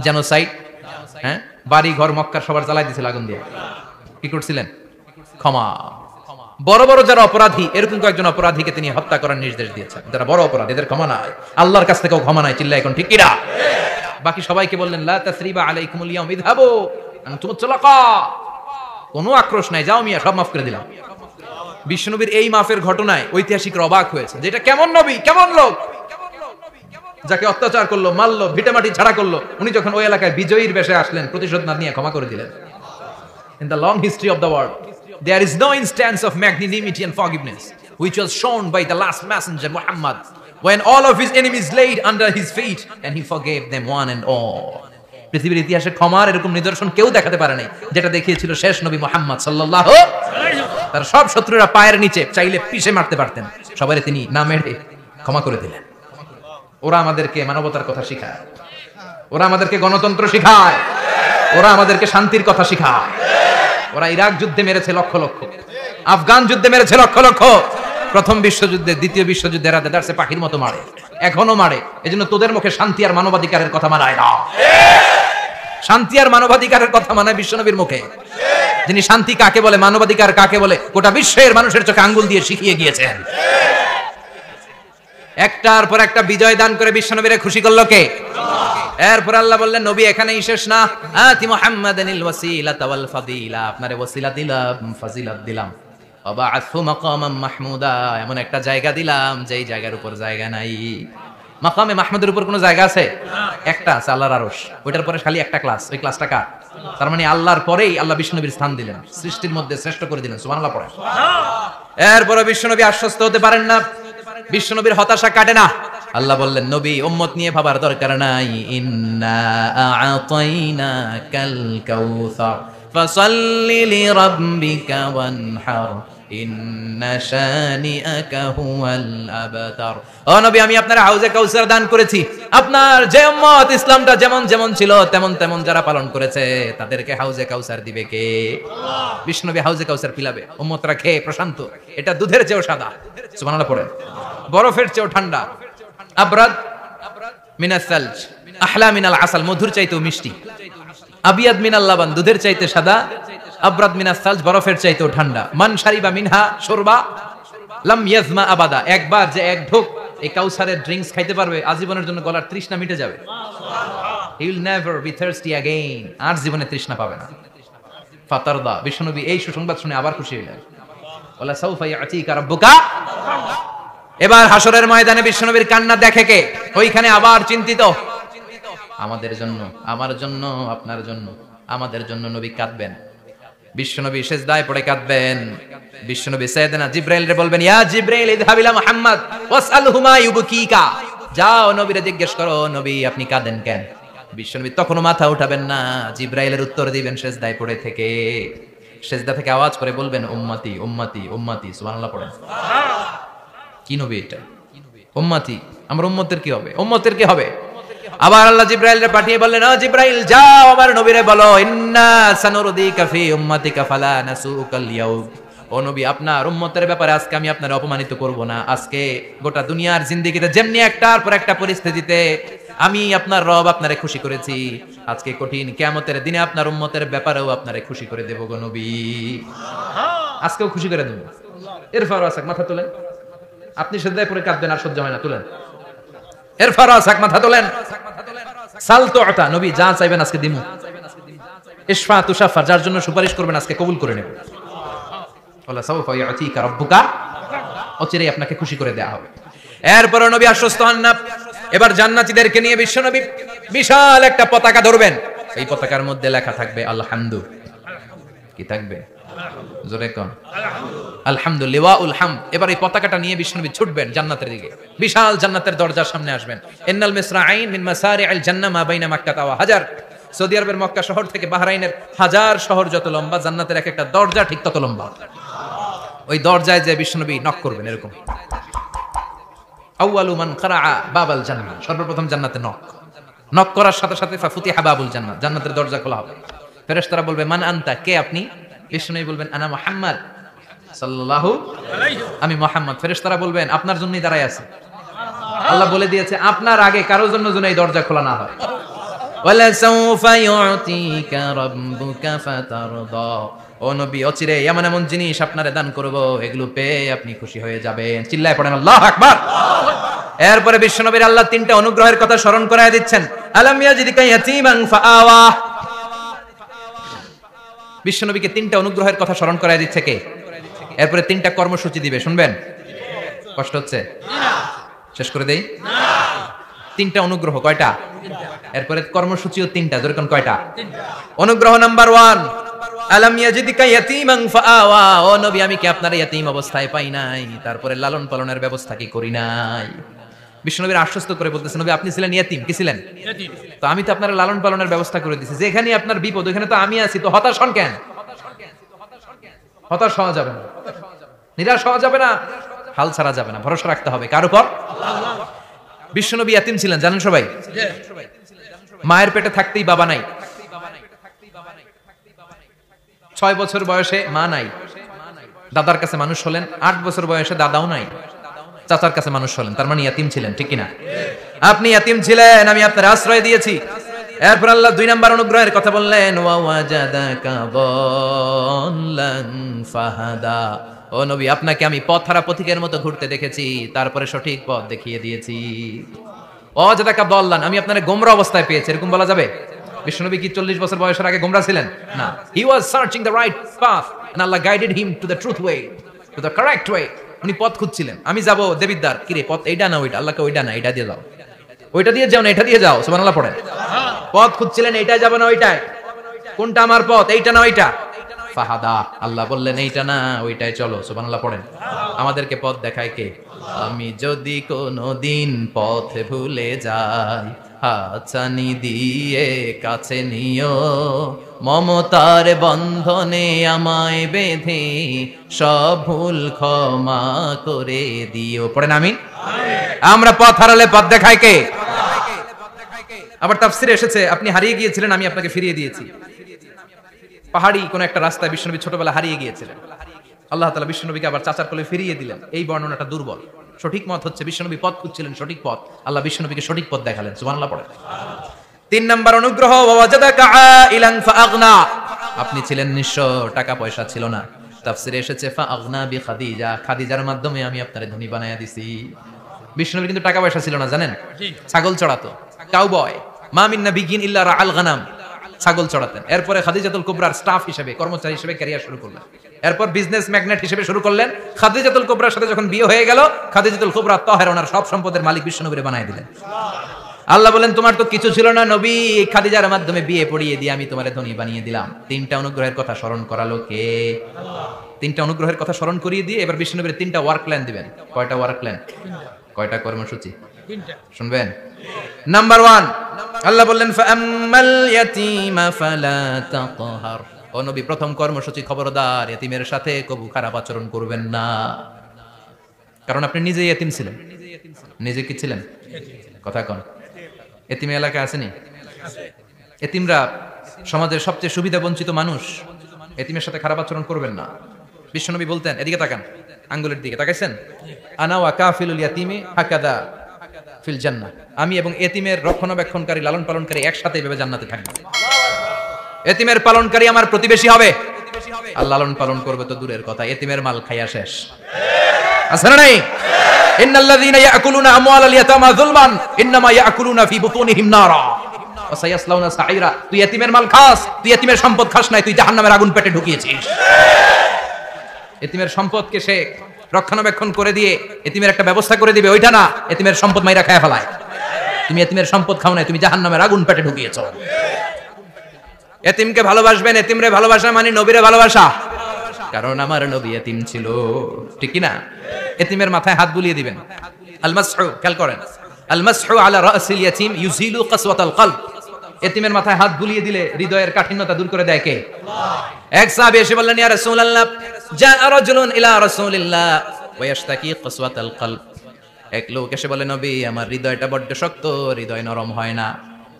জেনোসাইড, হ্যাঁ, বাড়ি ঘর মক্কার সবার জ্বালাই দিয়েছিল আগুন দিয়ে। কি করছিলেন? ক্ষমা। বড় বড় যারা অপরাধী, এরকম কয়েকজন অপরাধীকে তিনি হত্যা করার নির্দেশ দিয়েছেন। যারা বড় অপরাধী, এদের ক্ষমা নাই, আল্লাহর কাছ থেকেও ক্ষমা নাই। চিল্লা এখন ঠিক কিনা? বাকি সবাইকে বললেন লা তাসরিবা আলাইকুমুল ইয়াউম ইযহাবু আনতুমুত তুলাকা, কোনো আক্রোশ নাই, যাও মিয়া, সব মাফ করে দিলাম। বিশ্বনবীর এই মাফের ঘটনায় ঐতিহাসিকরা অবাক হয়েছে, যেটা কেমন নবী, কেমন লোক, যাকে অত্যাচার করলো, মারলো, ভিটামাটি ছাড়া করলো, উনি যখন ওই এলাকায় বিজয়ীর বেশে আসলেন, প্রতিশোধ না নিয়ে ক্ষমা করে দিলেন। In the long history of the world, there is no instance of magnanimity and forgiveness which was shown by the last messenger Muhammad, when all of his enemies laid under his feet and he forgave them one and all. পৃথিবীর ইতিহাসে ক্ষমার এরকম নিদর্শন কেউ দেখাতে পারে নাই, যেটা দেখিয়েছিল শেষ নবী মুহাম্মদ সাল্লাল্লাহু আলাইহি ওয়াসাল্লাম। তার সব শত্রুরা পায়ের নিচে চাইলে পিষে মারতে পারতেন, সবাই তিনি না মেরে ক্ষমা করে দিলেন। ওরা আমাদেরকে মানবতার কথা শিখায়, ওরা আমাদেরকে গণতন্ত্র শিখায়, ওরা আমাদেরকে শান্তির কথা শিখায়। ওরা ইরাক যুদ্ধে মেরেছে লক্ষ লক্ষ, আফগান যুদ্ধে মেরেছে লক্ষ লক্ষ, প্রথম বিশ্বযুদ্ধে, দ্বিতীয় বিশ্বযুদ্ধে এরা দেদারসে পাখির মতো মারে, এখনো মারে। এজন্য তোদের মুখে শান্তি আর মানবাধিকারের কথা মানায় না। শান্তি আর মানবাধিকারের কথা মানায় বিশ্বনবীর মুখে, যিনি শান্তি কাকে বলে, মানবাধিকার কাকে বলে, গোটা বিশ্বের মানুষের চোখে আঙ্গুল দিয়ে শিখিয়ে গিয়েছেন। একটার পর একটা বিজয় দান করে বিশ্বনবীরে খুশি করলো কে? এরপর আল্লাহ বললেন, নবী এখানেই শেষ না, আতি মুহাম্মাদানিল ওয়াসিলাতা ওয়াল ফাদিলা, আপনারে ওয়াসিলা দিলাম, ফাজিলাত দিলাম, ওয়াবা'আথু মাকামাম মাহমুদা, এমন একটা জায়গা দিলাম যেই জায়গার উপর জায়গা নাই। মাকামে মাহমুদের উপর কোনো জায়গা আছে? একটা আছে, আল্লাহর আরশ। ওইটার পরে খালি একটা ক্লাস, ওই ক্লাসটা কার? তার মানে আল্লাহর পরেই আল্লাহ বিশ্বনবীর স্থান দিলেন, সৃষ্টির মধ্যে শ্রেষ্ঠ করে দিলেন। সুবহানাল্লাহ পড়ে। এরপর বিশ্বনবী আশ্বস্ত হতে পারেন না, বিশ্বনবীর হতাশা কাটে না। আল্লাহ বললেন, নবী উম্মত নিয়ে ভাবার দরকার নাই, ইন্না আ'তাইনাকাল কাউসার ফাসাল্লি লিরাব্বিকা ওয়ানহার ইন্না শানিআকা হুয়াল আবতার। ও নবী, আমি আপনার হাউজে কাউসার দান করেছি। আপনার যে উম্মত ইসলামটা যেমন যেমন ছিল তেমন তেমন যারা পালন করেছে, তাদেরকে হাউজে কাউসার দিবে কে? আল্লাহ। বিষ্ণবী হাউজে কাউসার পিলাবে, উম্মতরা খেয়ে প্রশান্ত। এটা দুধের চেয়েও সাদা, সুবহানাল্লাহ পড়েন, বরফের চেয়েও ঠান্ডা, আবরাদ মিনাস সালজ, আহলা মিনাল আসাল, মধুর চাইতেও মিষ্টি, আবিয়াদ মিনাল লাবান, দুধের চাইতে সাদা, আবরাদ মিনাস সালজ, বরফের চাইতেও ঠান্ডা। মান শারিবা মিনহা শুরবা লাম ইয়াজমা আবাদা, একবার যে এক ঢোক এই কাউসারের ড্রিঙ্কস খাইতে পারবে, আজীবনের জন্য গলার তৃষ্ণা মিটে যাবে। He will never be thirsty again, আর জীবনে তৃষ্ণা পাবে না। ফাতারদা, বিশ্বনবী এই সুসংবাদ শুনে আবার খুশি হলেন। ওয়ালা সাউফা ইয়াতিকা রাব্বুকা। এবার হাসরের ময়দানে বিশ্বনবীর কান্না দেখে কে? ওইখানে আবার চিন্তিত, আমাদের জন্য, আমার জন্য, আপনার জন্য, আমাদের জন্য নবী কাঁদবেন। বিশ্বনবী সিজদায় পড়ে কাঁদবেন। বিশ্বনবী সাইয়েদনা জিবরাইলকে বলবেন, ইয়া জিবরাইল ইযহাব ইলা মুহাম্মদ ওয়াসআলহু মা ইউবকিকা, যাও নবীরে জিজ্ঞেস করো, নবী আপনি কাঁদেন কেন? বিশ্বনবী তখনও মাথা উঠাবেন না, জিবরাইলের উত্তর দিবেন সিজদায় পড়ে থেকে। সিজদা থেকে আওয়াজ করে বলবেন, উম্মতি উম্মতি উম্মতি। সুবহানাল্লাহ পড়েন। কি নবী এটা? উম্মতি, আমার উম্মতের কি হবে? উম্মতের কি হবে? আবার আল্লাহ জিবরাইলকে পাঠিয়ে বললেন, ও জিবরাইল যাও আমার নবীরে বলো, ইন্না সানুরদিকা ফি উম্মতিকা ফালা নাসুকাল ইয়াউম। ও নবী, আপনার উম্মতের ব্যাপারে আজকে আমি আপনার অপমানিত করব না। আজকে গোটা দুনিয়ার জিন্দেগিতে যেমনি একটার পর একটা পরিস্থিতিতে আমি আপনার রব আপনারে খুশি করেছি, আজকে কঠিন কিয়ামতের দিনে আপনার উম্মতের ব্যাপারেও আপনারে খুশি করে দেব গো নবী। আজকেও খুশি করে দেব। এরফা রাসাক, মাথা তোলেন। আপনি সিজদায় পড়ে কাঁদবেন আর সহ্য হয় না, তুলেন। এরফা রাসাক, মাথা তোলেন। সাল তুআতা, নবী যা চাইবেন আজকে দিমু। ইশফা তুশাফা, যার জন্য সুপারিশ করবেন আজকে কবুল করে নেব। ওয়ালা সাউফা ইয়াতিকা রাব্বুকা, অচিরেই আপনাকে খুশি করে দেয়া হবে। এরপর নবী আশ্বস্ত হন না। এবার জান্নাতীদেরকে নিয়ে বিশ্বনবী বিশাল একটা পতাকা ধরবেন। এই পতাকার মধ্যে লেখা থাকবে আলহামদু, কি থাকবে? জোরে কোন আলহামদুলিল্লাহ ওয়াল হামদ। এবার এই পতাকাটা নিয়ে বিশ্বনবী ছুটবেন জান্নাতের দিকে, বিশাল জান্নাতের দরজার সামনে আসবেন। ইন্নাল মিসরাঈন মিন মাসারি'আল জান্নাহ মা বাইনা মাক্কাহ ওয়া হাজার। সৌদি আরবের মক্কা শহর থেকে বাহরাইনের হাজার শহর যত লম্বা, জান্নাতের এক একটা দরজা ঠিক তত লম্বা। ওই দরজায় যে বিশ্বনবী নক করবেন এরকম, আউয়ালু মান কারাআ বাবাল জান্নাহ, সর্বপ্রথম জান্নাতে নক করার সাথে সাথে ফাফুতিহা বাবুল জান্নাহ, জান্নাতের দরজা খোলা হবে। ফেরেশতারা বলবে মান আনতা, কে আপনি? বিশ্বনবী বলবেন আনা মুহাম্মদ সাল্লাল্লাহু আলাইহি, আমি মুহাম্মদ। ফেরেশতারা বলবেন আপনার জন্যই দাঁড়ায় আছি। আল্লাহ বলে দিয়েছে আপনার আগে কারোর জন্য যেন এই দরজা খোলা না হয়। ওয়ালা সাউফা ইউতিকা রাব্বুকা ফাতারদা, ও নবী অচিরে এমন এমন জিনিস আপনারে দান করব, এগুলো পেয়ে আপনি খুশি হয়ে যাবেন। চিল্লায় পড়েন আল্লাহু আকবার। এরপরে বিশ্বনবীর আল্লাহ তিনটা অনুগ্রহের কথা স্মরণ করায় দিচ্ছেন। আলাম ইয়াজিদকা ইয়াতীমান ফাআওয়া, বিশ্বনবীকে তিনটা অনুগ্রহের কথা স্মরণ করায় দিচ্ছে কে? এরপরে তিনটা কর্মসূচি দিবে, শুনবেন? কষ্ট হচ্ছে? শেষ করে দেই। তিনটা অনুগ্রহ, কয়টা? এরপরে কর্মসূচিও তিনটা, যেরকম কয়টা? অনুগ্রহ নাম্বার 1, আলাম ইয়াজিদকা ইয়াতীমান ফাআওয়া, ও নবী আমি কি আপনার ইয়াতীম অবস্থায় পাই নাই, তারপরে লালন পালনের ব্যবস্থা কি করি নাই? বিশ্বনবীর আশ্বস্ত করে বলতেছেন নবী আপনি ছিলেন ইয়াতীম, কি ছিলেন? ইয়াতীম। তো আমি তো আপনার লালন পালনের ব্যবস্থা করে দিয়েছি, যেখানে আপনার বিপদ ওখানে তো আমি আছি, তো হতাশ হন কেন? হতাশ হওয়া যাবে না, নিরাশ হওয়া যাবে না, হাল ছাড়া যাবে না, ভরসা রাখতে হবে কার উপর? আল্লাহ। বিশ্বনবী ইয়াতীম ছিলেন জানেন সবাই। মায়ের পেটে থাকতেই বাবা নাই, 6 বছর বয়সে মা নাই, দাদার কাছে মানুষ হলেন। 8 বছর বয়সে দাদাও নাই, চাচার কাছে মানুষ হলেন, তার মানে ইয়াতীম ছিলেন, ঠিক কিনা? আপনি ইয়াতীম ছিলেন, আমি আপনার আশ্রয় দিয়েছি। এরপর আল্লাহ 2 নম্বর অনুগ্রহের কথা বললেন, ওয়া ওয়াজাদাকা দাল্লান ফাহাদা, ও নবী আপনাকে আমি পথহারা পথিকের মতো ঘুরতে দেখেছি, তারপরে সঠিক পথ দেখিয়ে দিয়েছি। ওয়াজাদাকা দাল্লান, আমি আপনারে গোমরা অবস্থায় পেয়েছি, এরকম বলা যাবে? বিশ্বনবী কি 40 বছর বয়সের আগে গোমরা ছিলেন? না, he was searching the right path and Allah guided him to the truth way, to the correct way. উনি পথ খুঁজছিলেন, আমি যাব দেবিদ্দার, কিরে পথ এইটা না ওইটা? আল্লাহকে ওইটা না এটা দিয়ে যাও, ওইটা দিয়ে যাও না এটা দিয়ে যাও, সুবহানাল্লাহ পড়েন। পথ খুঁজছিলেন, এইটা যাব না ওইটাই, কোনটা আমার পথ, এইটা না ওইটা? ফাহাদা, আল্লাহ বললেন এইটা না ওইটাই চলো, সুবহানাল্লাহ পড়েন। আমাদেরকে পথ দেখায় কে? আমি যদি কোনোদিন পথ ভুলে যাই, হাতছানি দিয়ে কাছে নিও, মমতার বন্ধনে আমায় বেঁধে সব ভুল ক্ষমা করে দিও, পড়েন আমিন। আমরা পথ হারালে পথ দেখায় কে? আবার তাফসিরে এসেছে আপনি হারিয়ে গিয়েছিলেন, আমি আপনাকে ফিরিয়ে দিয়েছি। পাহাড়ি কোন একটা রাস্তায় বিশ্বনবী ছোটবেলা হারিয়ে গিয়েছিলেন, আল্লাহ তাআলা বিশ্বনবীকে আবার চাচার কোলে ফিরিয়ে দিলেন। এই বর্ণনাটা দুর্বল, সঠিক মত হচ্ছে বিশ্বনবী পথ খুঁজছিলেন, সঠিক পথ, আল্লাহ বিশ্বনবীকে সঠিক পথ দেখালেন, সুবহানাল্লাহ পড়েন। 3 নম্বর অনুগ্রহ, ওয়াজাদাকা আইলান ফাআগনা, আপনি ছিলেন নিঃস্ব, টাকা পয়সা ছিল না। তাফসিরে এসেছে ফাআগনা বিখাদিজা, খাদিজার মাধ্যমে আমি আপনারে ধনী বানায়া দিছি। বিশ্বনবী কিন্তু টাকা পয়সা ছিল না জানেন, ছাগল চড়াতো, কাউবয়। মা মিন নাবিয়্যিন ইল্লা রাআল গানাম, ছাগল চড়াতেন। এরপরে খাদিজাতুল কুবরার স্টাফ হিসেবে, কর্মচারী হিসেবে ক্যারিয়ার শুরু করলেন। এরপর বিজনেস ম্যাগনেট হিসেবে শুরু করলেন। খাদিজাতুল কুবরার সাথে যখন বিয়ে হয়ে গেল, খাদিজাতুল কুবরা তাহের ওনার সব সম্পদের মালিক বিশ্বনবীরে বানায় দিলেন। আল্লাহ বলেন তোমার তো কিছু ছিল না নবী, খাদিজার মাধ্যমে বিয়ে পড়িয়ে দিয়ে আমি তোমারে ধনী বানিয়ে দিলাম। 3টা অনুগ্রহের কথা স্মরণ করালো কে? আল্লাহ। 3টা অনুগ্রহের কথা স্মরণ করিয়ে দিয়ে এবার বিশ্বনবীর 3টা ওয়ার্ক প্ল্যান দিবেন। কয়টা ওয়ার্ক প্ল্যান? কয়টা কর্মসূচি? 3টা। শুনবেন? নাম্বার 1, আল্লাহ বললেন ফাআম্মাল ইয়াতীমা ফালা তাকহার, ও নবী প্রথম কর্মসূচি খবরদার এতিমের সাথে কবু খারাপ আচরণ করবেন না, কারণ আপনি নিজেই এতিম ছিলেন। নিজে কি ছিলেন? কথা কোন? এতিম এলাকা আসেনি? এতিমরা সমাজের সবচেয়ে সুবিধা বঞ্চিত মানুষ, এতিমের সাথে খারাপ আচরণ করবেন না। বিশ্বনবী বলতেন, এদিকে তাকান, আঙ্গুলের দিকে তাকাইছেন, আনা ওয়া কাফিলুল ইয়াতীমি হাকাদা ফিল জান্নাহ, আমি এবং এতিমের রক্ষণাবেক্ষণকারী লালন পালনকারী একসাথে এভাবে জান্নাতে থাকবে। এতিমের পালনকারী আমার প্রতিবেশী হবে, আর লালন পালন করবে তো দূরের কথা, এতিমের মাল খাইয়া শেষ। আছে না নাই? ইন্নাল্লাযীনা ইয়াকুলুনা আমওয়ালাল ইয়াতামা যুলমান ইন্নামা ইয়াকুলুনা ফি বুতুনিহিম নারা ওয়া সায়াসলাউনা সাঈরা, তুই এতিমের মাল খাস, তুই এতিমের সম্পদ খাস নাই, তুই জাহান্নামের আগুন পেটে ঢুকিয়েছিস। এতিমের সম্পদকে সে রক্ষণাবেক্ষণ করে দিয়ে এতিমের একটা ব্যবস্থা করে দিবে, ওইটা না, এতিমের সম্পদ মাইরা খায় ফেলায়। তুমি এতিমের সম্পদ খাও নাই, তুমি জাহান্নামের আগুন পেটে ঢুকিয়েছো। এতিমকে ভালোবাসবেন, এতিমরে ভালোবাসা মানে নবীরে ভালোবাসা, কারণ আমার নবী এতিম ছিল, ঠিক কি না? এতিমের মাথায় হাত বুলিয়ে দিবেন। আল মাসহু, খেয়াল করেন, আল মাসহু আলা রাসিল ইয়াতিম ইউজিলু কাসওয়াতাল কলব। এতিমের মাথায় হাত বুলিয়ে দিলে হৃদয়ের কাঠিন্যতা দূর করে দেয় কে? এক সাহাবী এসে বললেন, ইয়া রাসূলুল্লাহ, জাআ রাজুলুন ইলা রাসূলিল্লাহ ওয়া ইয়াশতাকি কাসওয়াতাল কলব। এক লোক এসে বলে, নবী, আমার হৃদয়টা বড্ড শক্ত, হৃদয় নরম হয় না,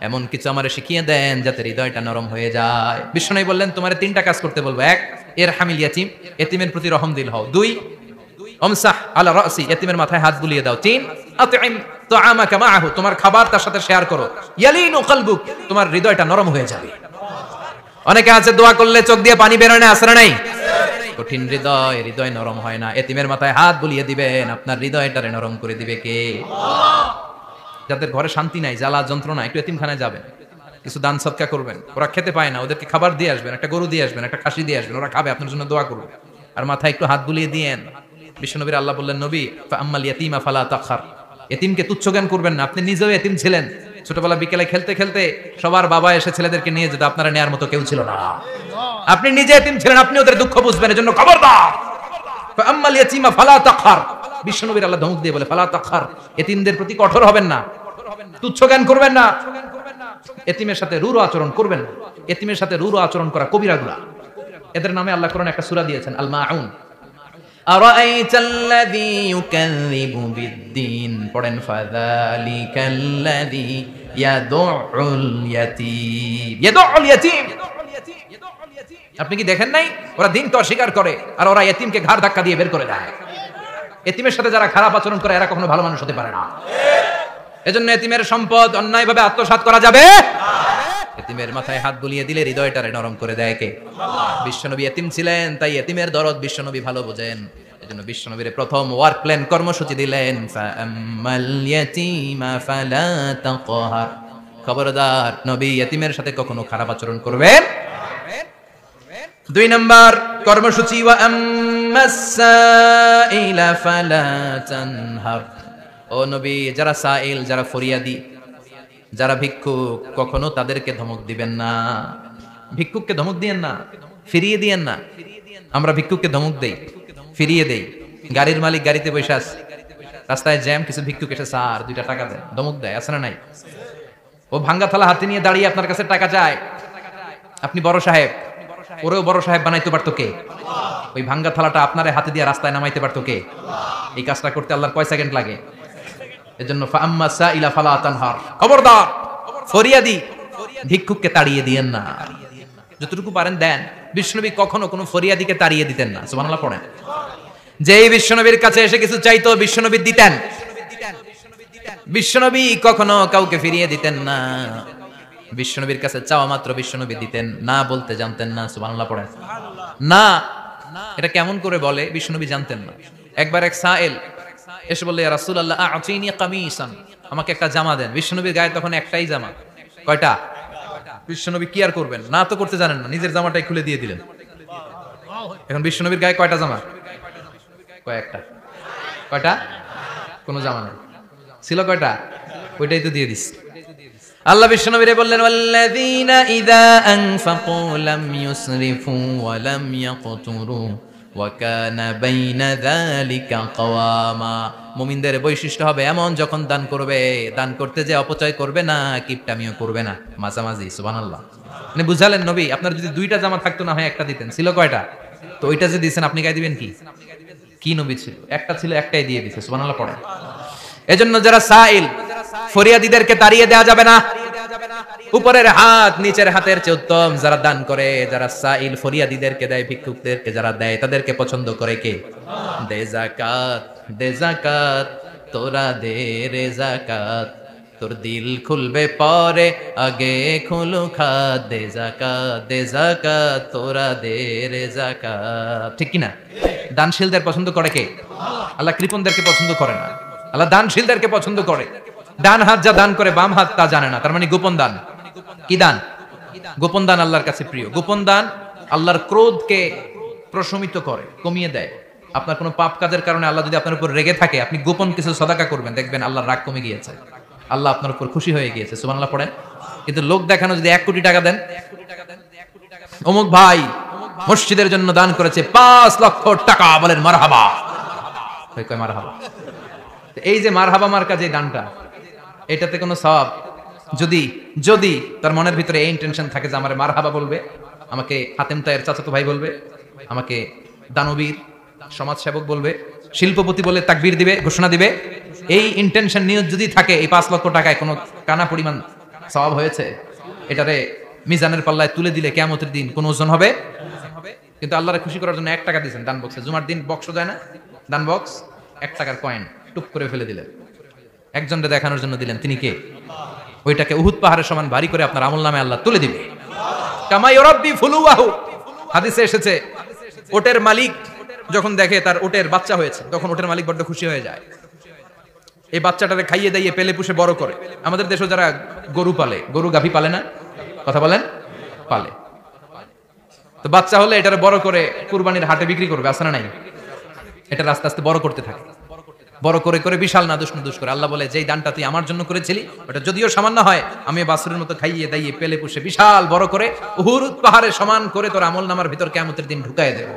এমন কিছু আমারে শিখিয়ে দেন যাতে হৃদয়টা নরম হয়ে যায়। বিশ্বনবী বললেন, তোমারে তিনটা কাজ করতে বলবো। এক, ইরহামিল ইয়াতিম, এতিমের প্রতি রহমদিল হও। দুই, আমসাহ আলা রাসি, এতিমের মাথায় হাত বুলিয়ে দাও। তিন, আতইম তুআমাকা মাআহু, তোমার খাবার তার সাথে শেয়ার করো। ইয়ালিনু কলবুক, তোমার হৃদয়টা নরম হয়ে যাবে। অনেকে আছে দোয়া করলে চোখ দিয়ে পানি বের হয় না, আসরে নাই? কঠিন হৃদয়, হৃদয় নরম হয় না, এতিমের মাথায় হাত বুলিয়ে দিবেন, আপনার হৃদয়টারে নরম করে দিবে কে? যাদের ঘরে শান্তি নাই, জ্বালা যন্ত্রণা, একটু এতিমখানায় যাবেন, কিছু দান সদকা করবেন। ওরা খেতে পায় না, ওদেরকে খাবার দিয়ে আসবেন, একটা গরু দিয়ে আসবেন, একটা খাসি দিয়ে আসবেন, ওরা খাবে, আপনার জন্য দোয়া করবে, আর মাথায় একটু হাত বুলিয়ে দিয়েন। বিশ্বনবীর আল্লাহ বললেন, নবী, ফাআম্মাল ইয়াতীমা ফালা তাখহার, এতিমকে তুচ্ছ জ্ঞান করবেন না। আপনি নিজেও এতিম ছিলেন, ছোটবেলা বিকেলে খেলতে খেলতে সবার বাবা এসে ছেলেদেরকে নিয়ে যেত, আপনারা নেয়ার মতো কেউ ছিল না। আপনি নিজে এতিম ছিলেন, আপনি ওদের দুঃখ বুঝবেন, এজন্য খবরদার, ফাআম্মাল ইয়াতীমা ফালা তাখহার। বিশ্বনবীর আল্লাহ ধমক দিয়ে বলে, ফালা তাখহার, এতিমদের প্রতি কঠোর হবেন না, তুচ্ছ জ্ঞান করবেন না, এতিমের সাথে রূঢ় আচরণ করবেন না। এতিমের সাথে রূঢ় আচরণ করা কবিরা গুনাহ। এদের নামে আল্লাহ কোরআনে একটা সূরা দিয়েছেন, আল মাউন। আরাআইতাল্লাযী ইউকাযযিবু বিদ্দীন, পড়েন, ফাযালিকাল্লাযী ইয়াদউল ইয়াতীম। ইয়াদউল ইয়াতীম, আপনি কি দেখেন নাই? ওরা দিন তো অস্বীকার করে, আর ওরা এতিমকে ঘাড় ধাক্কা দিয়ে বের করে দেয়। এতিমের সাথে যারা খারাপ আচরণ করে, এরা কখনো ভালো মানুষ হতে পারে না। এজন্য এতিমের সম্পদ অন্যায়ভাবে আত্মসাৎ করা যাবে না। এতিমের মাথায় হাত বুলিয়ে দিলে হৃদয়টারে নরম করে দেয় কে? বিশ্বনবী এতিম ছিলেন, তাই এতিমের দরদ বিশ্বনবী ভালো বোঝেন। এজন্য বিশ্বনবীর প্রথম ওয়ার্ক প্ল্যান, কর্মসূচি দিলেন, ফাআম্মাল ইয়াতীমা ফালা তাকহার। খবরদার, নবী এতিমের সাথে কখনো খারাপ আচরণ করবেন। দুই নাম্বার কর্মসূচি, ওয়া আম্মাস সাইলা ফালা তানহার। ও নবী, যারা সাইল, যারা ফরিয়াদি, যারা ভিক্ষুক, কখনো তাদেরকে ধমক দিবেন না। ভিক্ষুককে ধমক দিয়েন না, ফিরিয়ে দিয়েন না। আমরা ভিক্ষুককে ধমক দেই, ফিরিয়ে দেই। গাড়ির মালিক গাড়িতে বসে আছে, রাস্তায় জ্যাম, কিছু ভিক্ষুক এসে, স্যার 2টা টাকা দেন, ধমক দেয়, আছে না নাই? ও ভাঙ্গা থালা হাতে নিয়ে দাঁড়িয়ে আপনার কাছে টাকা চায়। আপনি বড় সাহেব, ওরেও বড় সাহেব বানাইতে পারতো কে? ওই ভাঙ্গা থালাটা আপনারে হাতে দিয়ে রাস্তায় নামাইতে পারতো কে? এই কাজটা করতে আল্লাহর কয় সেকেন্ড লাগে? এজন্য ফাআম্মা সাইলা ফালা তানহার, খবরদার, ফরিয়াদি ভিক্ষুককে তাড়িয়ে দিয়েন না। যতটুকু পারেন দেন। বিশ্বনবী কখনো কোনো ফরিয়াদিকে তাড়িয়ে দিতেন না। সুবহানাল্লাহ পড়েন। যেই বিশ্বনবীর কাছে এসে কিছু চাইতো, বিশ্বনবী দিতেন। বিশ্বনবী কখনো কাউকে ফিরিয়ে দিতেন না। বিশ্বনবীর কাছে চাওয়া মাত্র বিশ্বনবী দিতেন, না বলতে জানতেন না। সুবহানাল্লাহ পড়েন। না, এটা কেমন করে বলে বিশ্বনবী জানতেন না। একবার এক সাইল এসে বললে, ইয়া রাসূলুল্লাহ আ'তিনি কামিসান, আমাকে একটা জামা দেন। বিশ্বনবীর গায়ে তখন একটাই জামা। কয়টা? বিশ্বনবী কি আর করবেন, না তো করতে জানেন না, নিজের জামাটাই খুলে দিয়ে দিলেন। এখন বিশ্বনবীর গায়ে কয়টা জামা? কয়েকটা। কয়টা? কোনো জামা নেই। ছিল কয়টা? ওইটাই তো দিয়ে দিস। আল্লাহ বিশ্বনবীরে বললেন, ওয়াল্লাযীনা ইযা আনফাকু লাম ইউসরিফু ওয়া লাম ইয়াকতুরু ওয়া কানা বাইনা যালিকা কওয়ামা। মুমিনদের বৈশিষ্ট্য হবে এমন, যখন দান করবে, দান করতে যে অপচয় করবে না, কিপটামিও করবে না, মাঝামাঝি। সুবহানাল্লাহ। মানে বুঝালেন নবী, আপনার যদি 2টা জামা থাকতো না হয় একটা দিতেন। ছিল কয়টা? তো ওইটা যে দিয়েছেন আপনি গায়ে দিবেন কি? কি নবী ছিল? একটা ছিল, একটাই দিয়ে দিয়েছে। সুবহানাল্লাহ পড়েন। এজন্য যারা সাইল, ফরিয়াদিদেরকে তাড়িয়ে দেওয়া যাবে না। উপরের হাত নিচের হাতের চেয়ে উত্তম। যারা দান করে, যারা সাইল ফরিয়াদিদেরকে দেয়, ভিক্ষুকদেরকে যারা দেয়, তাদেরকে পছন্দ করে কে? দে যাকাত, দে যাকাত, তোরা দে রে যাকাত, তোর দিল খুলবে পরে, আগে খুলু খাত। দে যাকাত, দে যাকাত, তোরা দে রে যাকাত। ঠিক কি না? দানশীলদের পছন্দ করে কে? আল্লাহ কৃপণদেরকে পছন্দ করে না। আল্লাহ দানশীলদেরকে পছন্দ করে। ডান হাত যা দান করে, বাম হাত তা জানে না, তার মানে গোপন দান। কি দান? গোপন দান আল্লাহর কাছে প্রিয়। গোপন দান আল্লাহর ক্রোধকে প্রশমিত করে, কমিয়ে দেয়। আপনার কোনো পাপ কাজের কারণে আল্লাহ যদি আপনার উপর রেগে থাকে, আপনি গোপন কিছু সদাকা করবেন, দেখবেন আল্লাহর রাগ কমে গিয়েছে, আল্লাহ আপনার উপর খুশি হয়ে গিয়েছে। সুবহানাল্লাহ পড়েন। কিন্তু লোক দেখানো যদি 1 কোটি টাকা দেন, অমুক ভাই মসজিদের জন্য দান করেছে 5 লক্ষ টাকা, বলেন মারহাবা। কয় মারহাবা। এই যে মারহাবা মার্কা যে দানটা, এটাতে কোনো সওয়াব যদি যদি তার মনের ভিতরে এই ইন্টেনশন থাকে যে আমার মারহাবা বলবে, আমাকে হাতেম তায়ের চাচাতো ভাই বলবে, আমাকে দানবীর সমাজসেবক বলবে, শিল্পপতি বলে তাকবীর দিবে, ঘোষণা দিবে, এই ইন্টেনশন নিয়ে যদি থাকে, এই 5 লক্ষ টাকায় কোনো কানা পরিমাণ সওয়াব হয়েছে, এটারে মিজানের পাল্লায় তুলে দিলে কিয়ামতের দিন কোন ওজন হবে? কিন্তু আল্লাহরে খুশি করার জন্য 1 টাকা দিয়েছেন দান বক্সে। জুমার দিন বক্স যায় না, দান বক্স, 1 টাকার কয়েন টুপ করে ফেলে দিলেন, একজনকে দেখানোর জন্য দিলেন। তিনি কে? ওইটাকে উহুদ পাহাড়ের সমান ভারী করে আপনার আমলনামে আল্লাহ তুলে দিবে। কামা ইউরাব্বি ফুলুয়াহু, হাদিসে এসেছে, ওটের মালিক যখন দেখে তার ওটের বাচ্চা হয়েছে, তখন ওটের মালিক বড্ড খুশি হয়ে যায়। এই বাচ্চাটারে খাইয়ে দাইয়ে পেলে পুষে বড় করে। আমাদের দেশে যারা গরু পালে, গরু গাভী পালে না, কথা বলেন, পালে, তো বাচ্চা হলে এটারে বড় করে কুরবানির হাটে বিক্রি করবে, আছে না নাই? এটা আস্তে আস্তে বড় করতে থাকে, বড় করে করে বিশাল নাদুস নুদুস করে। আল্লাহ বলে, যেই দানটা তুই আমার জন্য করেছিলি, ওটা যদিও সামান্য হয়, আমি বাছুরের মতো খাইয়ে দাইয়ে পেলে পুষে বিশাল বড় করে উহুদ পাহাড়ে সমান করে তোর আমলনামার ভিতর কিয়ামতের দিন ঢুকায় দেব।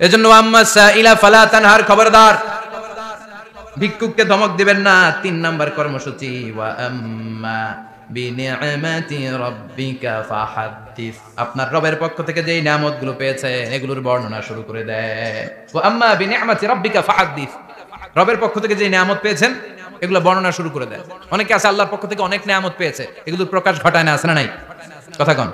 এজন্য আম্মা সাইলা ফালা তানহার, খবরদার ভিক্ষুককে ধমক দিবেন না। 3 নাম্বার কর্মসূচি, ওয়া আম্মা বিনিআমাতি রাব্বিকা ফাহাদ্দিস, আপনার রবের পক্ষ থেকে যেই নিয়ামতগুলো পেয়েছেন এগুলোর বর্ণনা শুরু করে দেন। ওয়া আম্মা বিনিআমাতি রাব্বিকা ফাহাদ্দিস, রবের পক্ষ থেকে যেই নিয়ামত পেয়েছেন এগুলো বর্ণনা শুরু করে দেন। অনেকে আছে আল্লাহর পক্ষ থেকে অনেক নিয়ামত পেয়েছে, এগুলোর প্রকাশ ঘটায় না, আছে না নাই? কথা কন।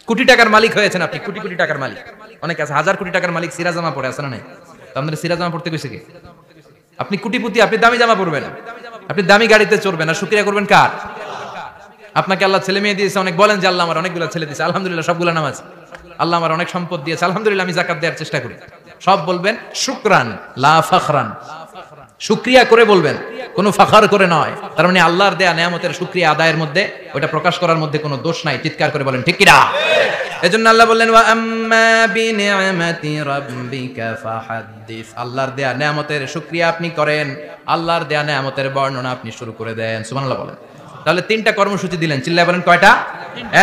কোটি টাকার মালিক হয়েছেন আপনি, কোটি কোটি টাকার মালিক। অনেকে আছে 1000 কোটি টাকার মালিক, সিরা জামা পরে, আছে না নাই? তো আপনাদের সিরা জামা পড়তে কইছে কি? আপনি কোটিপতি, আপনি দামি জামা পরবেন, আপনি দামি গাড়িতে চড়বেন, আর শুকরিয়া করবেন কার? আপনাকে আল্লাহ ছেলে মেয়ে দিয়েছে, অনেক বলেন যে আল্লাহ আমার অনেকগুলো ছেলে দিয়েছে, আলহামদুলিল্লাহ সবগুলো নামাজ। আল্লাহ আমার অনেক সম্পদ দিয়েছে, আলহামদুলিল্লাহ আমি যাকাত দেওয়ার চেষ্টা করি। সব বলবেন শুকরান লা ফাখরান, শুকরিয়া করে বলবেন, কোনো ফাখার করে নয়। তার মানে আল্লাহর দেয়া নিয়ামতের শুকরিয়া আদায়ের মধ্যে, ওটা প্রকাশ করার মধ্যে কোনো দোষ নাই। চিৎকার করে বলেন ঠিক কি না? এজন্য আল্লাহ বললেন, ওয়া আম্মা বিনিআমাতি রাব্বিকা ফাহাদ্দিস, আল্লাহর দেয়া নিয়ামতের শুকরিয়া আপনি করেন, আল্লাহর দেয়া নিয়ামতের বর্ণনা আপনি শুরু করে দেন। সুবহানাল্লাহ বলেন। তাহলে 3টা কর্মসূচি দিলেন, চিল্লায় বলেন কয়টা?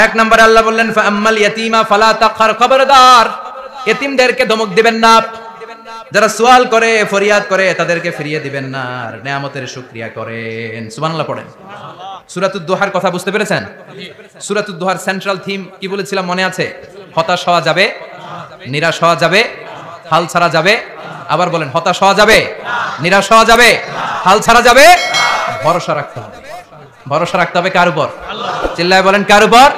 1 নম্বরে আল্লাহ বললেন, ফা আম্মাল ইয়াতীমা ফালা তাকহার, খবরদার এতিমদেরকে ধমক দিবেন না, যারা সওয়াল করে ফরিয়াদ করে তাদেরকে ফিরিয়ে দিবেন না, আর নিয়ামতের শুকরিয়া করেন। সুবহানাল্লাহ পড়েন। সূরাতুদ দুহার কথা বুঝতে পেরেছেন? সূরাতুদ দুহার সেন্ট্রাল থিম কি বলেছিলাম মনে আছে? হতাশ হওয়া যাবে, নিরাশ হওয়া যাবে, হাল ছাড়া যাবে। আবার বলেন, হতাশ হওয়া যাবে, নিরাশ হওয়া যাবে, হাল ছাড়া যাবে, ভরসা রাখতে হবে। ভরসা রাখতে হবে কার উপর? চিল্লায় বলেন কার উপর?